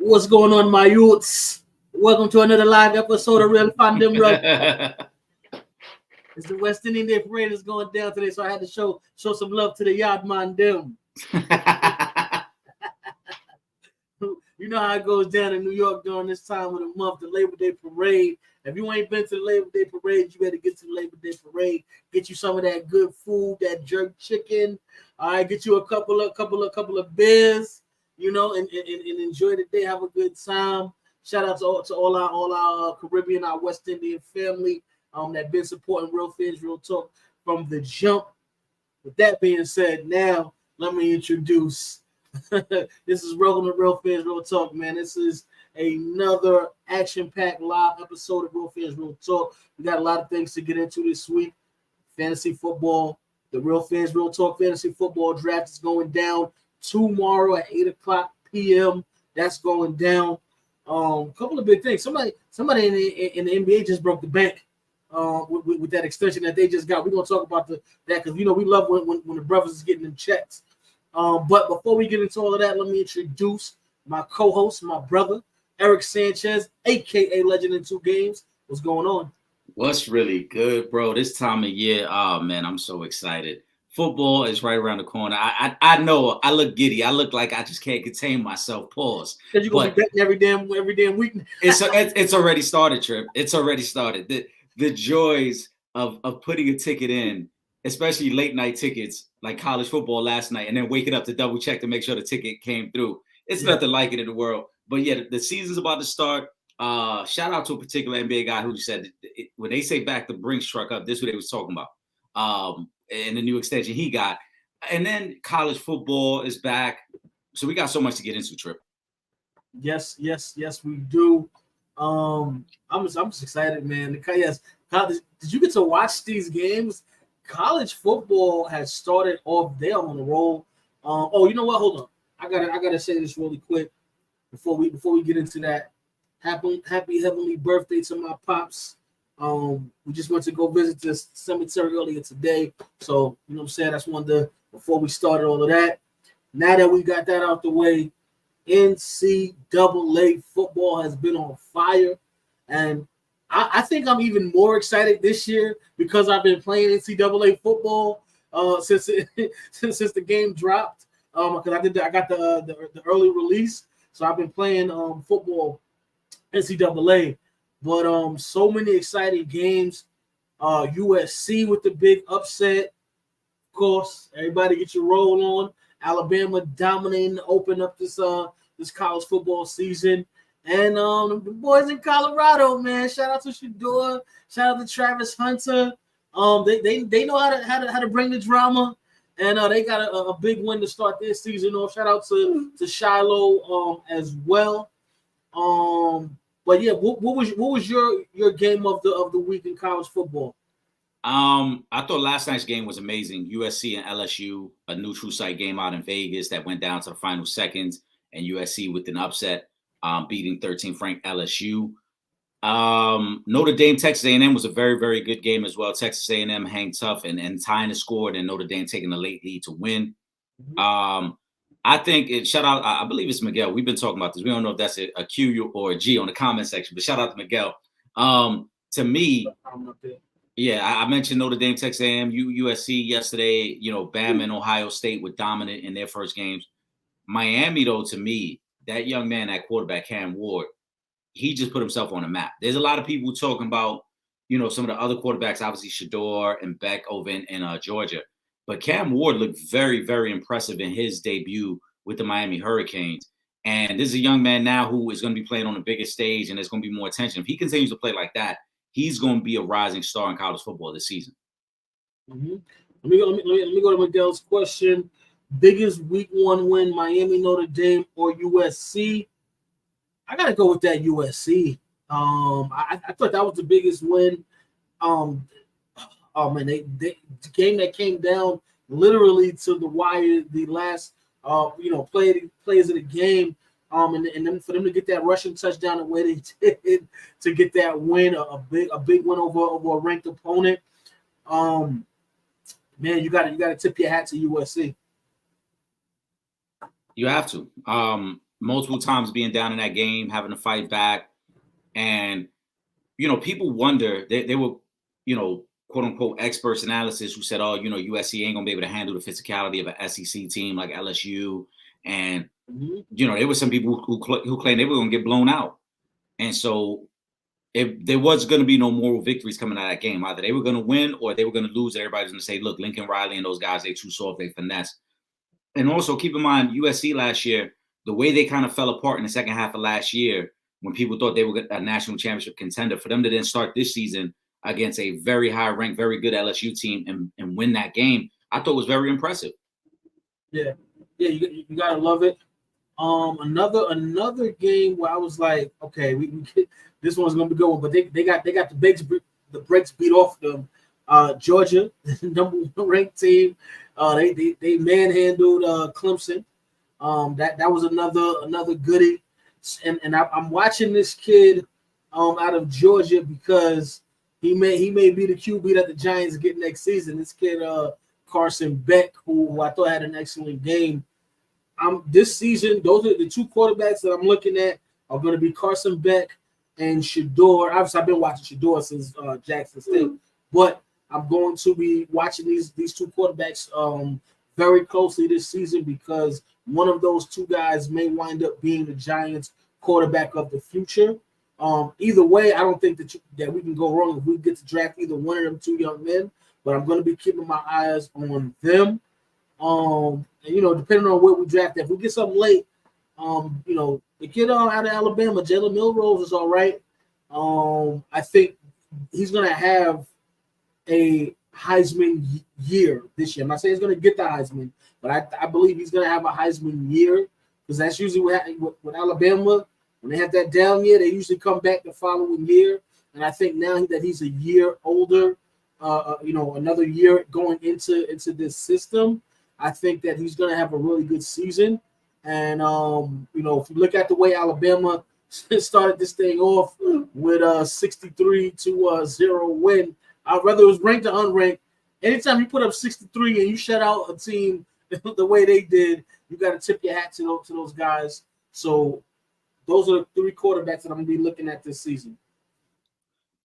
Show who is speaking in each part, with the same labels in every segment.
Speaker 1: What's going on, my youths? Welcome to another live episode of Real Fandom Real. It's the West Indian Day Parade is going down today, so I had to show some love to the yard man them. You know how it goes down in New York during this time of the month, the Labor Day Parade. If you ain't been to the Labor Day Parade, you better get to the Labor Day Parade. Get you some of that good food, that jerk chicken. All right, get you a couple of beers, you know, and enjoy the day. Have a good time. Shout out to all our Caribbean, our West Indian family that been supporting Real Fans, Real Talk from the jump. With that being said, now let me introduce. This is Welcome to Real Fans, Real Talk, man. This is another action-packed live episode of Real Fans, Real Talk. We got a lot of things to get into this week. Fantasy football, the Real Fans, Real Talk Fantasy Football Draft is going down tomorrow at 8 o'clock p.m. That's going down. A couple of big things. Somebody in the NBA just broke the bank with that extension that they just got. We're gonna talk about that because we love when the brothers is getting them checks. But before we get into all of that, let me introduce my co-host, my brother, Eric Sanchez, aka Legend in Two Games. What's going on?
Speaker 2: What's really good, bro? This time of year, oh man, I'm so excited. Football is right around the corner. I know I look giddy. I look like I just can't contain myself. Pause.
Speaker 1: Because you're gonna be betting every damn week.
Speaker 2: It's already started, Trip. It's already started. The joys of putting a ticket in, especially late night tickets like college football last night, and then waking up to double check to make sure the ticket came through. It's nothing like it in the world. But yeah, the season's about to start. Shout out to a particular NBA guy who said when they say back the Brinks truck up, this is what they was talking about. And the new extension he got. And then college football is back. So we got so much to get into, Trip.
Speaker 1: Yes, we do. I'm just excited, man. Yes, did you get to watch these games? College football has started off. They're on the roll. You know what? Hold on. I gotta say this really quick before we get into that. Happy heavenly birthday to my pops. We just went to go visit this cemetery earlier today. So, you know what I'm saying? That's before we started all of that. Now that we got that out the way, NCAA football has been on fire. And I think I'm even more excited this year because I've been playing NCAA football since the game dropped. Because I got the early release. So I've been playing football NCAA. But so many exciting games. USC with the big upset. Of course, everybody get your roll on. Alabama dominating to open up this college football season. And the boys in Colorado, man. Shout out to Shador. Shout out to Travis Hunter. They know how to bring the drama. And they got a big win to start this season off. Shout out to Shiloh as well. But yeah, what was your game of the week in college football?
Speaker 2: I thought last night's game was amazing. USC and LSU, a neutral site game out in Vegas that went down to the final seconds, and USC with an upset, beating 13th ranked LSU. Notre Dame, Texas A&M was a very, very good game as well. Texas A&M hang tough and tying the score, and Notre Dame taking the late lead to win. Mm-hmm. I think shout out, I believe it's Miguel. We've been talking about this. We don't know if that's a Q or a G on the comment section, but shout out to Miguel. To me, yeah, I mentioned Notre Dame, Texas A&M, USC yesterday. Bama and Ohio State were dominant in their first games. Miami, though, to me, that young man, that quarterback, Cam Ward, he just put himself on the map. There's a lot of people talking about, some of the other quarterbacks, obviously Shador and Beck over in Georgia. But Cam Ward looked very, very impressive in his debut with the Miami Hurricanes. And this is a young man now who is going to be playing on the biggest stage, and there's going to be more attention. If he continues to play like that, he's going to be a rising star in college football this season.
Speaker 1: Mm-hmm. Let me go to Miguel's question. Biggest week one win, Miami, Notre Dame, or USC? I got to go with that USC. I thought that was the biggest win. Oh man, the game that came down literally to the wire, the last players of the game, and then for them to get that rushing touchdown the way they did to get that win, a big win over a ranked opponent. Man, you got to tip your hat to USC.
Speaker 2: You have to. multiple times being down in that game, having to fight back. And, people wonder, they were, quote unquote experts analysis who said, oh, USC ain't gonna be able to handle the physicality of an SEC team like LSU. And, there were some people who claimed they were gonna get blown out. And so if there was going to be no moral victories coming out of that game, either they were going to win or they were going to lose. Everybody's going to say, look, Lincoln Riley and those guys, they too soft, they finesse. And also keep in mind, USC last year, the way they kind of fell apart in the second half of last year, when people thought they were a national championship contender, for them to then start this season against a very high ranked, very good LSU team and win that game, I thought was very impressive.
Speaker 1: Yeah, you gotta love it. Another game where I was like, okay, this one's gonna be good, but they got the brakes beat off them. Georgia, number one ranked team, they manhandled Clemson. That was another goodie, and I'm watching this kid out of Georgia because he may be the QB that the Giants get next season. This kid Carson Beck, who I thought had an excellent game. This season, those are the two quarterbacks that I'm looking at are going to be Carson Beck and Shedeur. Obviously, I've been watching Shedeur since Jackson State, but I'm going to be watching these two quarterbacks very closely this season because one of those two guys may wind up being the Giants' quarterback of the future. Either way, I don't think that we can go wrong if we get to draft either one of them two young men, but I'm going to be keeping my eyes on them. And, depending on where we draft, if we get something late, the kid out of Alabama, Jalen Milrose, is all right. I think he's going to have a Heisman year this year. I'm not saying he's going to get the Heisman, but I believe he's going to have a Heisman year because that's usually what happens with Alabama. When they have that down year, they usually come back the following year. And I think now that he's a year older, another year going into this system, I think that he's going to have a really good season. And, if you look at the way Alabama started this thing off with a 63-0 win, whether it was ranked or unranked, anytime you put up 63 and you shut out a team the way they did, you got to tip your hat to those guys. So those are the three quarterbacks that I'm going to be looking at this season.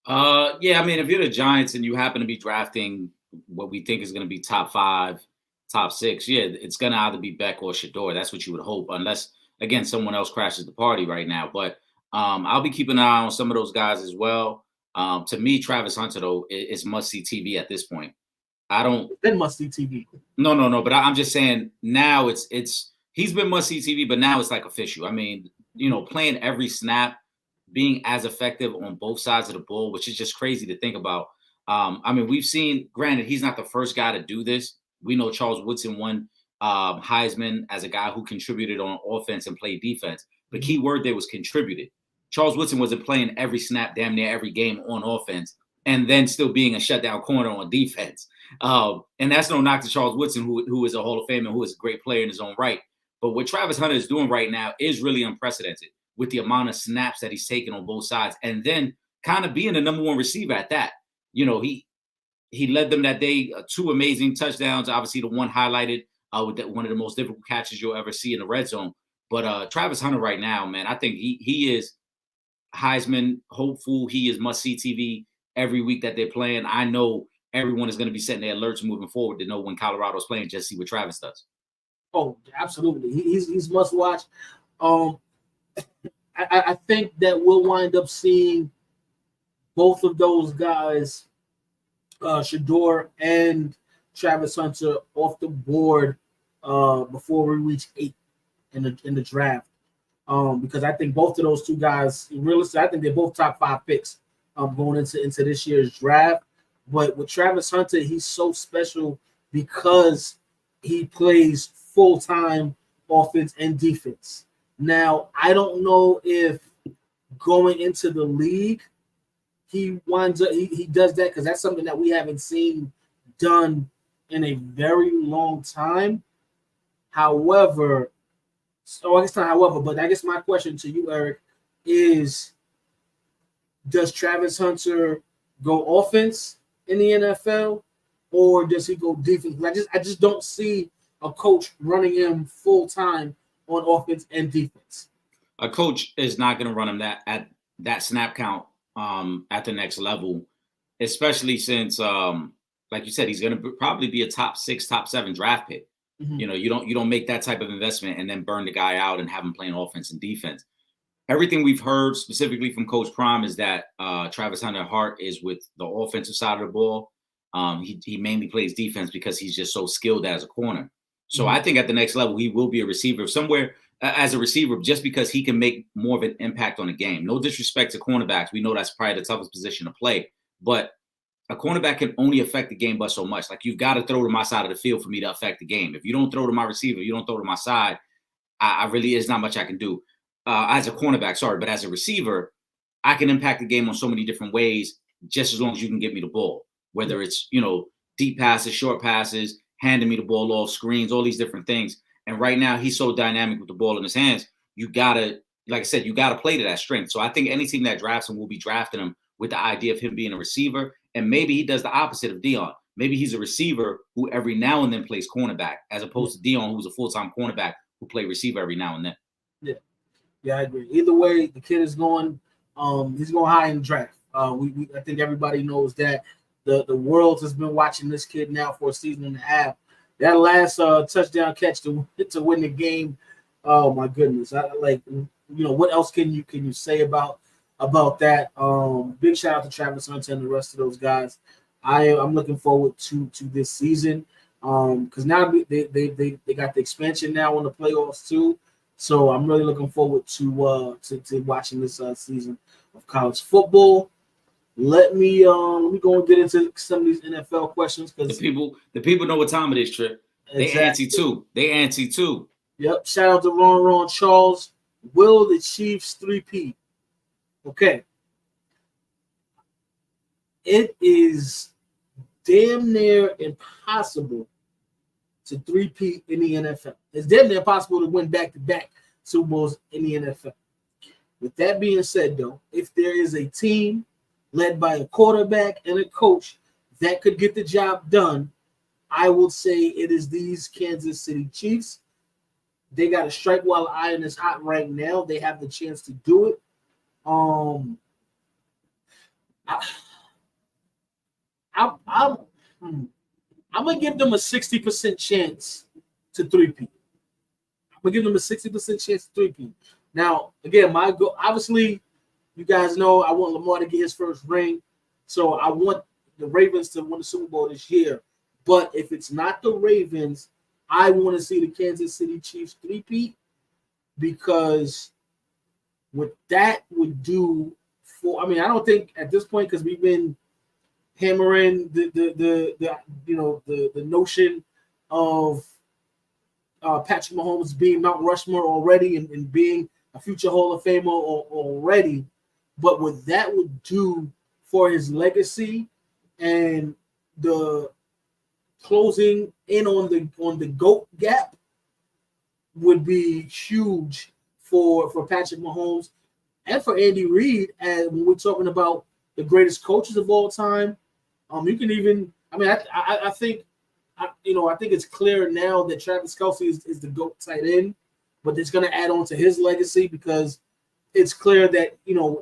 Speaker 2: Yeah, I mean, if you're the Giants and you happen to be drafting what we think is going to be top 5, top 6, yeah, it's going to either be Beck or Shedeur. That's what you would hope, unless, again, someone else crashes the party right now. But I'll be keeping an eye on some of those guys as well. To me, Travis Hunter, though, is must-see TV at this point.
Speaker 1: It's been must-see TV.
Speaker 2: No. But I'm just saying now he's been must-see TV, but now it's like official. I mean, playing every snap, being as effective on both sides of the ball, which is just crazy to think about. We've seen, granted, he's not the first guy to do this. We know Charles Woodson won Heisman as a guy who contributed on offense and played defense. The key word there was contributed. Charles Woodson wasn't playing every snap, damn near every game on offense, and then still being a shutdown corner on defense. And that's no knock to Charles Woodson, who is a Hall of Famer, who is a great player in his own right. But what Travis Hunter is doing right now is really unprecedented with the amount of snaps that he's taken on both sides, and then kind of being the number one receiver at that. He led them that day, 2 amazing touchdowns. Obviously, the one highlighted with one of the most difficult catches you'll ever see in the red zone. But Travis Hunter right now, man, I think he is Heisman hopeful. He is must-see TV every week that they're playing. I know everyone is going to be setting their alerts moving forward to know when Colorado's playing, just see what Travis does.
Speaker 1: Oh, absolutely. He's must-watch. I think that we'll wind up seeing both of those guys, Shedeur and Travis Hunter, off the board before we reach 8 in the draft. Because I think both of those two guys, realistically, I think they're both top 5 picks going into this year's draft. But with Travis Hunter, he's so special because he plays full-time offense and defense. Now, I don't know if going into the league, he winds up he does that because that's something that we haven't seen done in a very long time. However, but I guess my question to you, Eric, is does Travis Hunter go offense in the NFL or does he go defense? I just don't see a coach running him full time on offense and defense.
Speaker 2: A coach is not going to run him at that snap count at the next level, especially since, like you said, he's going to probably be a top 6, top 7 draft pick.
Speaker 1: Mhm.
Speaker 2: You don't make that type of investment and then burn the guy out and have him playing offense and defense. Everything we've heard specifically from Coach Prime is that Travis Hunter Hart is with the offensive side of the ball. He mainly plays defense because he's just so skilled as a corner. So I think at the next level, he will be a receiver somewhere as a receiver just because he can make more of an impact on the game. No disrespect to cornerbacks. We know that's probably the toughest position to play. But a cornerback can only affect the game by so much. Like, you've got to throw to my side of the field for me to affect the game. If you don't throw to my receiver, you don't throw to my side, I really, there's not much I can do as a cornerback. Sorry, but as a receiver, I can impact the game on so many different ways, just as long as you can get me the ball. Whether it's, deep passes, short passes, handing me the ball off, screens, all these different things. And right now, he's so dynamic with the ball in his hands. You gotta, like I said, you gotta play to that strength. So I think any team that drafts him will be drafting him with the idea of him being a receiver. And maybe he does the opposite of Dion. Maybe he's a receiver who every now and then plays cornerback, as opposed to Dion, who's a full-time cornerback who play receiver every now and then.
Speaker 1: Yeah, I agree. Either way, the kid is going. He's going high in the draft. I think everybody knows that. The world has been watching this kid now for a season and a half. That last touchdown catch to win the game. Oh my goodness! What else can you say about that? Big shout out to Travis Hunter and the rest of those guys. I'm looking forward to this season because now they got the expansion now on the playoffs too. So I'm really looking forward to watching this season of college football. Let me go and get into some of these NFL questions because
Speaker 2: the people know what time it is, Trip. Exactly. They antsy too.
Speaker 1: Yep. Shout out to Ron Charles. Will the Chiefs 3-peat? Okay. It is damn near impossible to 3-peat in the NFL. It's damn near impossible to win back-to-back Super Bowls in the NFL. With that being said, though, if there is a team led by a quarterback and a coach that could get the job done, I will say it is these Kansas City Chiefs. They got to strike while the iron is hot right now. They have the chance to do it. I'm gonna give them a 60% chance to 3-peat. I'm gonna give them a 60% chance to 3-peat. Now, again, my goal, obviously, you guys know I want Lamar to get his first ring, so I want the Ravens to win the Super Bowl this year. But if it's not the Ravens, I want to see the Kansas City Chiefs 3-peat because what that would do I don't think at this point, because we've been hammering the notion of Patrick Mahomes being Mount Rushmore already and being a future Hall of Famer already. But what that would do for his legacy and the closing in on the GOAT gap would be huge for Patrick Mahomes and for Andy Reid. And when we're talking about the greatest coaches of all time, you can even. I think it's clear now that Travis Kelce is the GOAT tight end, but it's going to add on to his legacy because it's clear that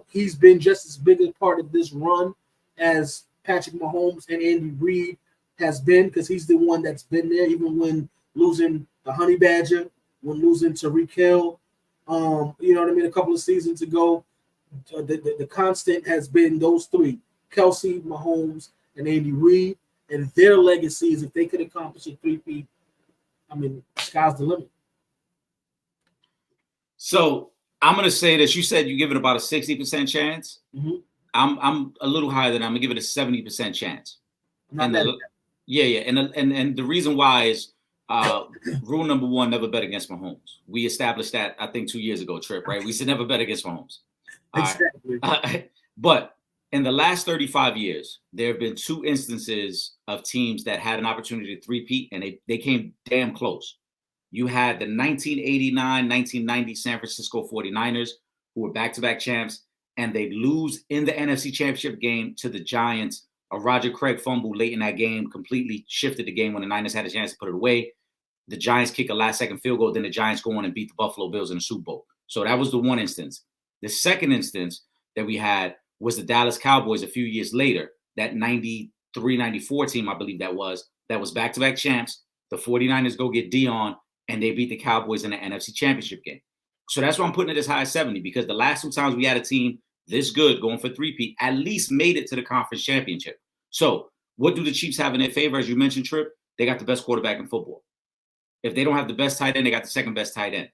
Speaker 1: he's been just as big a part of this run as Patrick Mahomes and Andy Reid has been, because he's the one that's been there even when losing the Honey Badger, when losing Tyreek Hill, a couple of seasons ago. The constant has been those three: Kelce, Mahomes, and Andy Reid, and their legacies. If they could accomplish a 3-peat, sky's the limit.
Speaker 2: So I'm going to say that you said you give it about a 60% chance.
Speaker 1: Mm-hmm.
Speaker 2: I'm a little higher than that. I'm going to give it a 70% chance. And the reason why is rule number one: never bet against Mahomes. We established that, I think, 2 years ago, Trip, right? We said never bet against Mahomes.
Speaker 1: Exactly.
Speaker 2: But in the last 35 years, there have been 2 instances of teams that had an opportunity to 3-peat, and they came damn close. You had the 1989-1990 San Francisco 49ers, who were back-to-back champs, and they lose in the NFC Championship game to the Giants. A Roger Craig fumble late in that game completely shifted the game when the Niners had a chance to put it away. The Giants kick a last-second field goal, then the Giants go on and beat the Buffalo Bills in the Super Bowl. So that was the one instance. The second instance that we had was the Dallas Cowboys a few years later, that 93, 94 team, I believe that was back-to-back champs. The 49ers go get Dion, and they beat the Cowboys in the NFC Championship game. So that's why I'm putting it as high as 70, because the last 2 times we had a team this good going for three-peat at least made it to the conference championship. So what do the Chiefs have in their favor? As you mentioned, Trip, they got the best quarterback in football. If they don't have the best tight end, they got the second best tight end.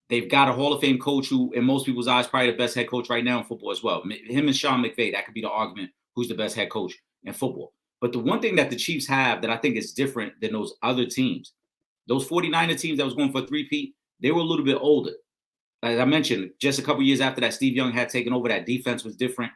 Speaker 2: They've got a Hall of Fame coach who, in most people's eyes, probably the best head coach right now in football as well. Him and Sean McVay, that could be the argument who's the best head coach in football. But the one thing that the Chiefs have that I think is different than those other teams, those 49er teams that was going for a three-peat, they were a little bit older. As I mentioned, just a couple years after that, Steve Young had taken over. That defense was different.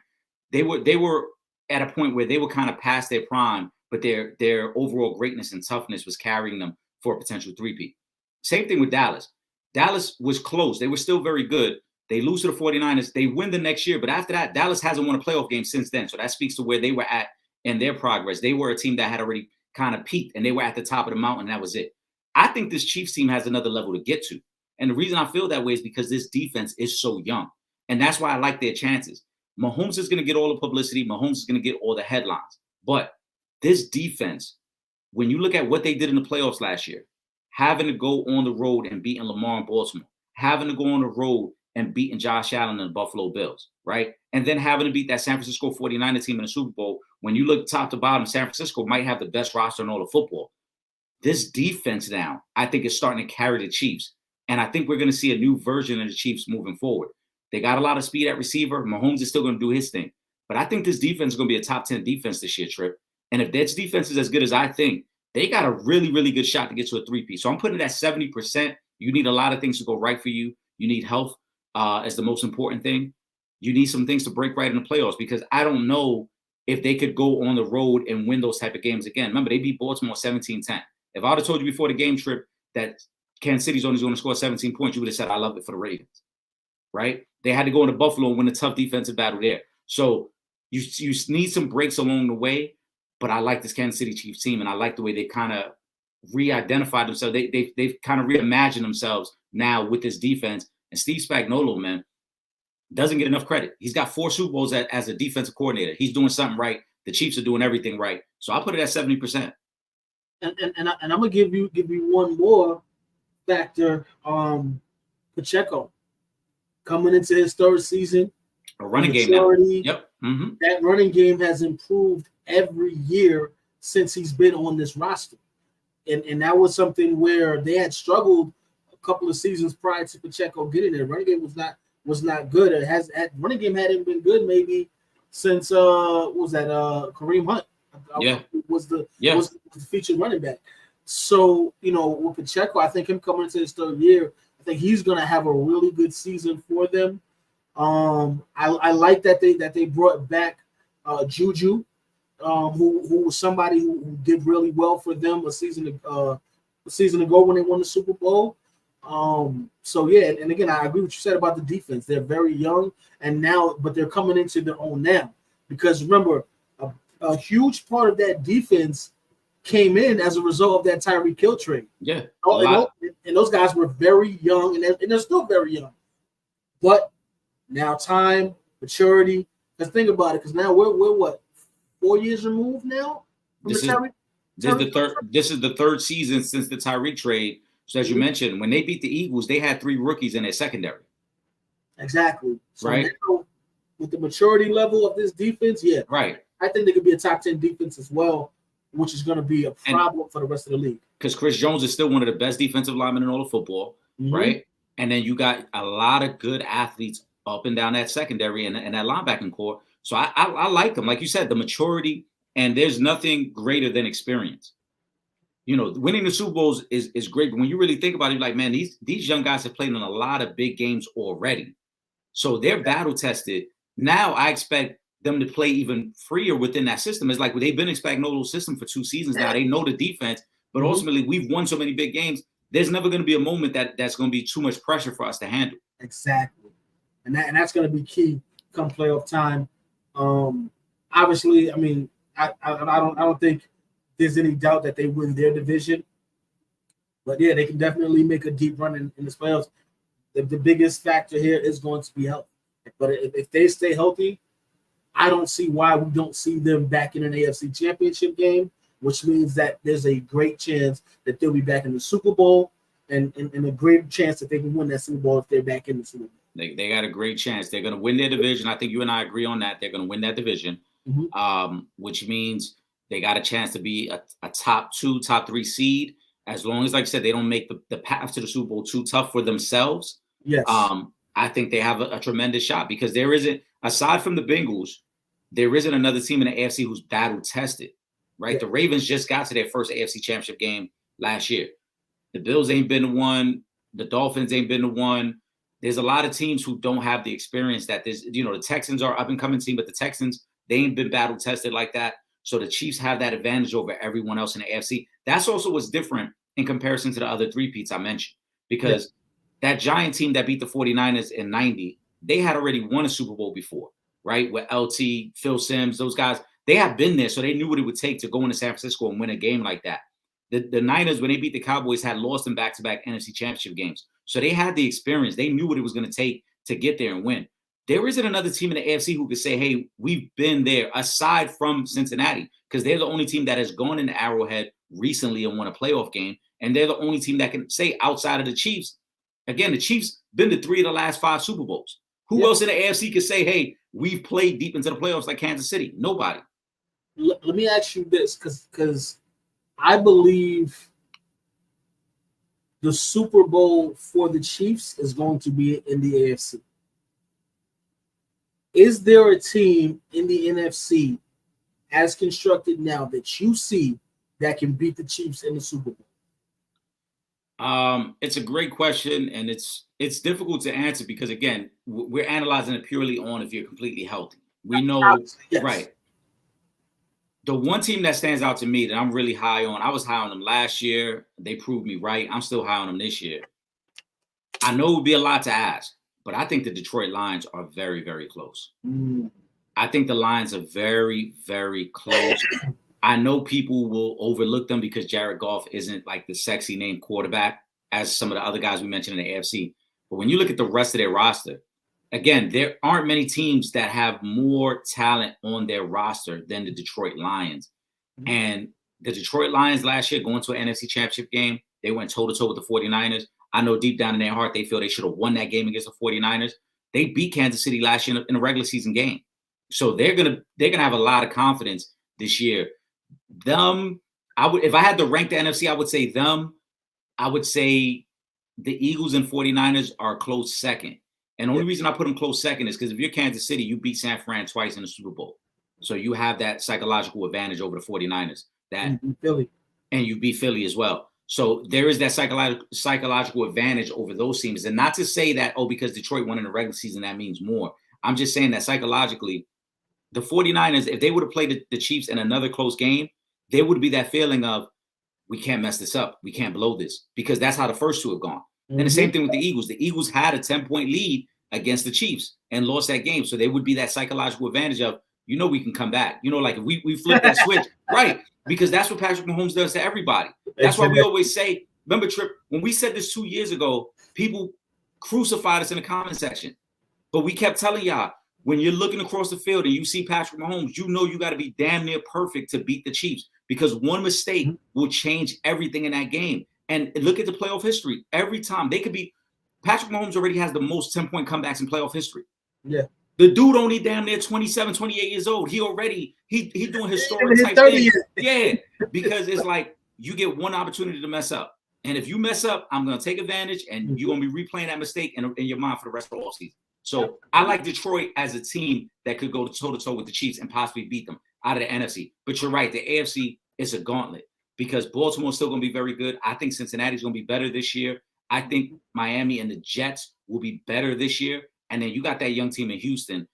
Speaker 2: They were at a point where they were kind of past their prime, but their overall greatness and toughness was carrying them for a potential three-peat. Same thing with Dallas. Dallas was close. They were still very good. They lose to the 49ers. They win the next year. But after that, Dallas hasn't won a playoff game since then. So that speaks to where they were at in their progress. They were a team that had already kind of peaked, and they were at the top of the mountain. And that was it. I think this Chiefs team has another level to get to. And the reason I feel that way is because this defense is so young. And that's why I like their chances. Mahomes is going to get all the publicity. Mahomes is going to get all the headlines. But this defense, when you look at what they did in the playoffs last year, having to go on the road and beating Lamar in Baltimore, having to go on the road and beating Josh Allen and the Buffalo Bills, right? And then having to beat that San Francisco 49er team in the Super Bowl. When you look top to bottom, San Francisco might have the best roster in all of football. This defense now, I think, is starting to carry the Chiefs. And I think we're going to see a new version of the Chiefs moving forward. They got a lot of speed at receiver. Mahomes is still going to do his thing. But I think this defense is going to be a top 10 defense this year, Trip. And if this defense is as good as I think, they got a really, really good shot to get to a three-piece. So I'm putting it at 70%. You need a lot of things to go right for you. You need health as the most important thing. You need some things to break right in the playoffs, because I don't know if they could go on the road and win those type of games again. Remember, they beat Baltimore 17-10. If I would have told you before the game, Trip, that Kansas City's only going to score 17 points, you would have said, I love it for the Ravens, right? They had to go into Buffalo and win a tough defensive battle there. So you need some breaks along the way. But I like this Kansas City Chiefs team, and I like the way they kind of re-identified themselves. They've kind of reimagined themselves now with this defense. And Steve Spagnuolo, man, doesn't get enough credit. He's got 4 Super Bowls as a defensive coordinator. He's doing something right. The Chiefs are doing everything right. So I'll put it at 70%.
Speaker 1: And I'm gonna give you one more factor. Pacheco coming into his 3rd season.
Speaker 2: A running game now. Yep. Mm-hmm.
Speaker 1: That running game has improved every year since he's been on this roster. And that was something where they had struggled a couple of seasons prior to Pacheco getting there. Running game was not good. Running game hadn't been good maybe since Kareem Hunt. Was the featured running back. So, with Pacheco, I think him coming into his 3rd year, I think he's gonna have a really good season for them. I like that they brought back Juju, who was somebody who did really well for them a season ago when they won the Super Bowl. So yeah, and again, I agree with what you said about the defense. They're very young but they're coming into their own now, because remember, a huge part of that defense came in as a result of that Tyreek Hill trade.
Speaker 2: Yeah,
Speaker 1: and those guys were very young, and they're still very young. But now time, maturity. Let's think about it, because now we're what, 4 years removed now?
Speaker 2: This is the 3rd season since the Tyreek trade. So as you mentioned, when they beat the Eagles, they had 3 rookies in their secondary.
Speaker 1: Exactly. So
Speaker 2: right.
Speaker 1: Now, with the maturity level of this defense, yeah,
Speaker 2: right.
Speaker 1: I think they could be a top 10 defense as well, which is going to be a problem for the rest of the league. Because
Speaker 2: Chris Jones is still one of the best defensive linemen in all of football, right? And then you got a lot of good athletes up and down that secondary and that linebacking core. So I like them. Like you said, the maturity, and there's nothing greater than experience. Winning the Super Bowls is great, but when you really think about it, you're like, man, these young guys have played in a lot of big games already. So they're battle tested. Now I expect them to play even freer within that system. It's like they've been in Spagnuolo's system for 2 seasons now. They know the defense, but ultimately we've won so many big games. There's never going to be a moment that's going to be too much pressure for us to handle.
Speaker 1: Exactly, and that's going to be key come playoff time. Obviously, I mean, I don't think there's any doubt that they win their division, but yeah, they can definitely make a deep run in the playoffs. the biggest factor here is going to be health. But if they stay healthy, I don't see why we don't see them back in an AFC Championship game, which means that there's a great chance that they'll be back in the Super Bowl, and a great chance that they can win that Super Bowl if they're back in the Super Bowl.
Speaker 2: They got a great chance. They're going to win their division. I think you and I agree on that. They're going to win that division, which means they got a chance to be a top 2, top 3 seed, as long as, like I said, they don't make the path to the Super Bowl too tough for themselves.
Speaker 1: Yes.
Speaker 2: I think they have a tremendous shot, because there isn't, aside from the Bengals, there isn't another team in the AFC who's battle tested, right? Yeah. The Ravens just got to their first AFC Championship game last year. The Bills ain't been to one. The Dolphins ain't been to one. There's a lot of teams who don't have the experience that there's, the Texans are up and coming team, but the Texans, they ain't been battle tested like that. So the Chiefs have that advantage over everyone else in the AFC. That's also what's different in comparison to the other three-peats I mentioned, because that Giant team that beat the 49ers in 90, they had already won a Super Bowl before, right? With LT, Phil Simms, those guys, they have been there. So they knew what it would take to go into San Francisco and win a game like that. The Niners, when they beat the Cowboys, had lost in back-to-back NFC Championship games. So they had the experience. They knew what it was going to take to get there and win. There isn't another team in the AFC who could say, hey, we've been there, aside from Cincinnati, because they're the only team that has gone into Arrowhead recently and won a playoff game. And they're the only team that can say, outside of the Chiefs, again, the Chiefs been to 3 of the last 5 Super Bowls. Who else in the AFC could say, hey, we've played deep into the playoffs like Kansas City? Nobody.
Speaker 1: Let me ask you this, because I believe the Super Bowl for the Chiefs is going to be in the AFC. Is there a team in the NFC as constructed now that you see that can beat the Chiefs in the Super Bowl?
Speaker 2: It's a great question, and it's difficult to answer because, again, we're analyzing it purely on if you're completely healthy. We know, yes. Right. The one team that stands out to me that I'm really high on, I was high on them last year. They proved me right. I'm still high on them this year. I know it would be a lot to ask, but I think the Detroit Lions are very, very close. I think the Lions are very, very close. I know people will overlook them because Jared Goff isn't like the sexy name quarterback as some of the other guys we mentioned in the AFC. But when you look at the rest of their roster, again, there aren't many teams that have more talent on their roster than the Detroit Lions. And the Detroit Lions last year going to an NFC Championship game, they went toe-to-toe with the 49ers. I know deep down in their heart, they feel they should have won that game against the 49ers. They beat Kansas City last year in a regular season game. So they're gonna have a lot of confidence this year. If I had to rank the NFC, I would say them. I would say the Eagles and 49ers are close second. And the only reason I put them close second is because if you're Kansas City, you beat San Fran twice in the Super Bowl. So you have that psychological advantage over the 49ers. And you beat Philly as well. So there is that psychological advantage over those teams. And not to say that, because Detroit won in the regular season, that means more. I'm just saying that psychologically, the 49ers, if they would have played the Chiefs in another close game, there would be that feeling of, we can't mess this up. We can't blow this, because that's how the first 2 have gone. And the same thing with the Eagles. The Eagles had a 10-point lead against the Chiefs and lost that game. So there would be that psychological advantage of, we can come back. Like if we flip that switch, right? Because that's what Patrick Mahomes does to everybody. That's why we always say, remember, Trip, when we said this 2 years ago, people crucified us in the comment section. But we kept telling y'all, when you're looking across the field and you see Patrick Mahomes, you got to be damn near perfect to beat the Chiefs, because one mistake will change everything in that game. And look at the playoff history. Every time they could be, Patrick Mahomes already has the most 10-point comebacks in playoff history.
Speaker 1: Yeah.
Speaker 2: The dude only damn near 27, 28 years old. He doing historic type things. Yeah, because it's like you get one opportunity to mess up. And if you mess up, I'm going to take advantage, and you're going to be replaying that mistake in your mind for the rest of the offseason. So I like Detroit as a team that could go toe-to-toe with the Chiefs and possibly beat them out of the NFC. But you're right, the AFC is a gauntlet, because Baltimore's still going to be very good. I think Cincinnati's going to be better this year. I think Miami and the Jets will be better this year. And then you got that young team in Houston.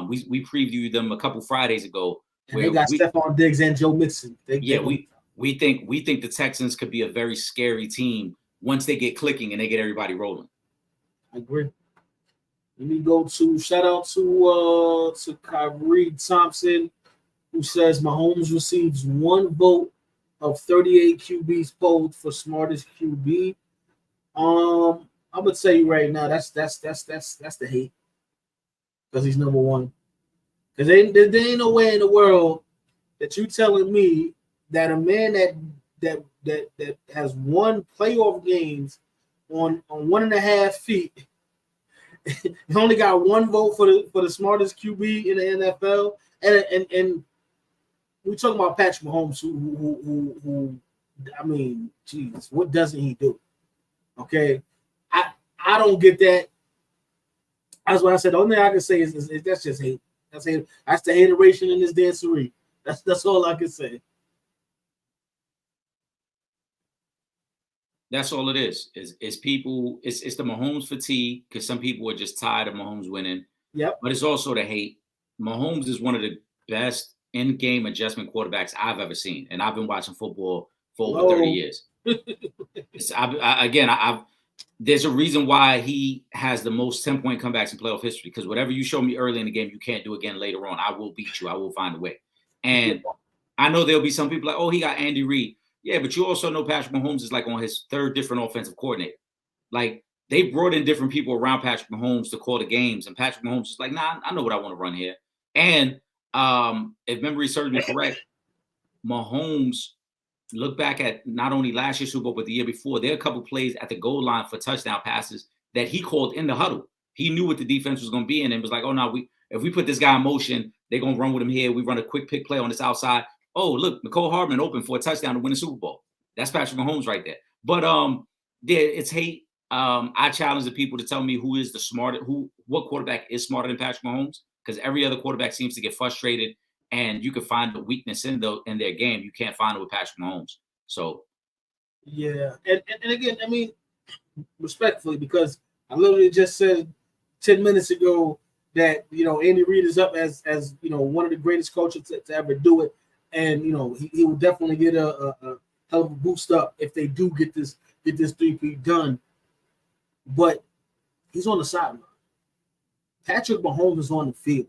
Speaker 2: We previewed them a couple Fridays ago.
Speaker 1: Where they got Stephon Diggs and Joe Mixon.
Speaker 2: We think the Texans could be a very scary team once they get clicking and they get everybody rolling.
Speaker 1: I agree. Let me go to shout out to Kyrie Thompson, who says Mahomes receives 1 vote of 38 QBs polled for smartest QB. I'm gonna tell you right now, that's the hate because he's number one. Because there ain't no way in the world that you telling me that a man that has won playoff games on 1.5 feet, he only got one vote for the smartest QB in the NFL, and we talking about Patrick Mahomes, who I mean, Jesus, what doesn't he do? Okay, I don't get that. That's what I said. The only thing I can say is that's just hate. That's hate. That's the hateration in this dancery. That's all I can say.
Speaker 2: That's all it is. Is people? It's the Mahomes fatigue because some people are just tired of Mahomes winning.
Speaker 1: Yep.
Speaker 2: But it's also the hate. Mahomes is one of the best in-game adjustment quarterbacks I've ever seen, and I've been watching football for over 30 years. There's a reason why he has the most 10-point comebacks in playoff history, because whatever you show me early in the game, you can't do again later on. I will beat you. I will find a way. And I know there'll be some people like, oh, he got Andy Reid. Yeah, but you also know Patrick Mahomes is like on his third different offensive coordinator. Like, they brought in different people around Patrick Mahomes to call the games, and Patrick Mahomes is like, nah, I know what I want to run here. And if memory serves me correct, Mahomes, look back at not only last year's Super Bowl, but the year before, there are a couple plays at the goal line for touchdown passes that he called in the huddle. He knew what the defense was going to be in and was like, oh, no, if we put this guy in motion, they're going to run with him here. We run a quick pick play on this outside. Oh, look, Mecole Hardman open for a touchdown to win the Super Bowl. That's Patrick Mahomes right there. But yeah, it's hate. I challenge the people to tell me what quarterback is smarter than Patrick Mahomes, because every other quarterback seems to get frustrated, and you can find the weakness in their game. You can't find it with Patrick Mahomes. So,
Speaker 1: yeah, and again, I mean, respectfully, because I literally just said 10 minutes ago that Andy Reid is up as one of the greatest coaches to ever do it, and he will definitely get a hell of a boost up if they do get this 3-peat done. But he's on the sideline. Patrick Mahomes is on the field.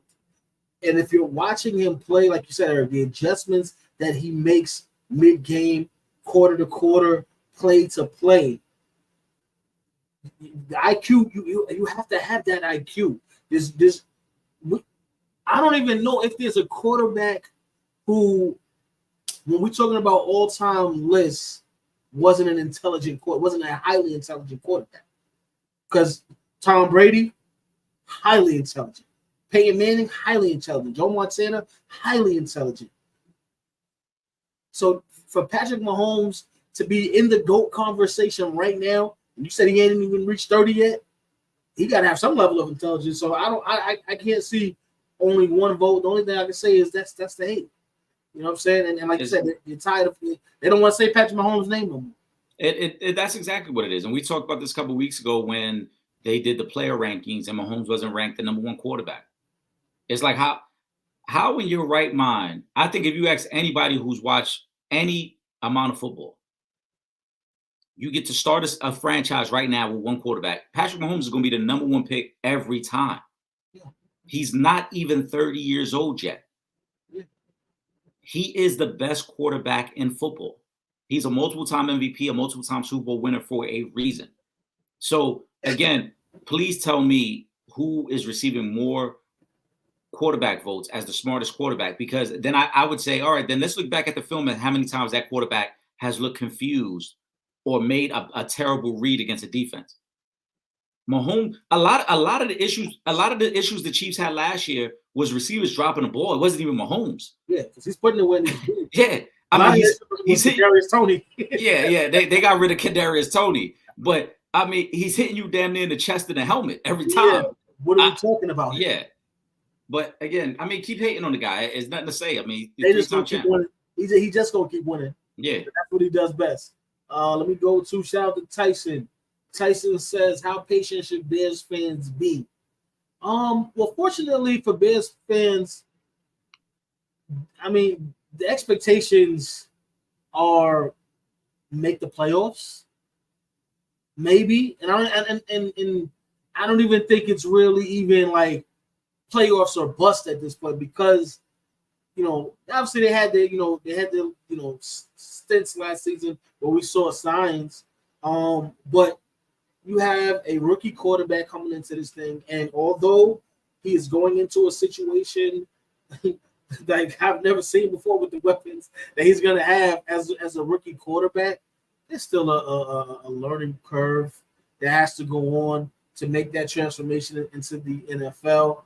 Speaker 1: And if you're watching him play, like you said, Eric, the adjustments that he makes mid-game, quarter to quarter, play to play, the IQ, you have to have that IQ. I don't even know if there's a quarterback who, when we're talking about all-time lists, wasn't a highly intelligent quarterback. Because Tom Brady, highly intelligent. Peyton Manning, highly intelligent. Joe Montana, highly intelligent. So for Patrick Mahomes to be in the GOAT conversation right now, and you said he hadn't even reached 30 yet, he got to have some level of intelligence. So I can't see only one vote. The only thing I can say is that's the hate. You know what I'm saying? And like you said, you're tired of it. They don't want to say Patrick Mahomes' name no more.
Speaker 2: That's exactly what it is. And we talked about this a couple of weeks ago when they did the player rankings and Mahomes wasn't ranked the number one quarterback. It's like, how in your right mind, I think if you ask anybody who's watched any amount of football, you get to start a franchise right now with one quarterback. Patrick Mahomes is going to be the number one pick every time. Yeah. He's not even 30 years old yet. Yeah. He is the best quarterback in football. He's a multiple-time MVP, a multiple-time Super Bowl winner for a reason. So, again, please tell me who is receiving more quarterback votes as the smartest quarterback, because then I would say, all right, then let's look back at the film and how many times that quarterback has looked confused or made a terrible read against a defense. Mahomes, a lot of the issues the Chiefs had last year was receivers dropping the ball. It wasn't even Mahomes.
Speaker 1: Yeah, because he's putting it when he's doing.
Speaker 2: Yeah. I mean, he's hitting
Speaker 1: Kadarius Toney.
Speaker 2: yeah. They got rid of Kadarius Toney, but I mean, he's hitting you damn near in the chest and the helmet every time.
Speaker 1: Yeah. What are we talking about?
Speaker 2: Yeah. But again, I mean, keep hating on the guy. It's nothing to say. I mean,
Speaker 1: they just gonna keep winning. He just gonna keep winning.
Speaker 2: Yeah,
Speaker 1: that's what he does best. Let me go to shout out to Tyson. Tyson says, "How patient should Bears fans be?" Well, fortunately for Bears fans, I mean, the expectations are make the playoffs, maybe, and I don't even think it's really even like playoffs or bust at this point, because obviously they had the stints last season where we saw signs, but you have a rookie quarterback coming into this thing, and although he is going into a situation like I've never seen before with the weapons that he's going to have as a rookie quarterback, there's still a learning curve that has to go on to make that transformation into the NFL.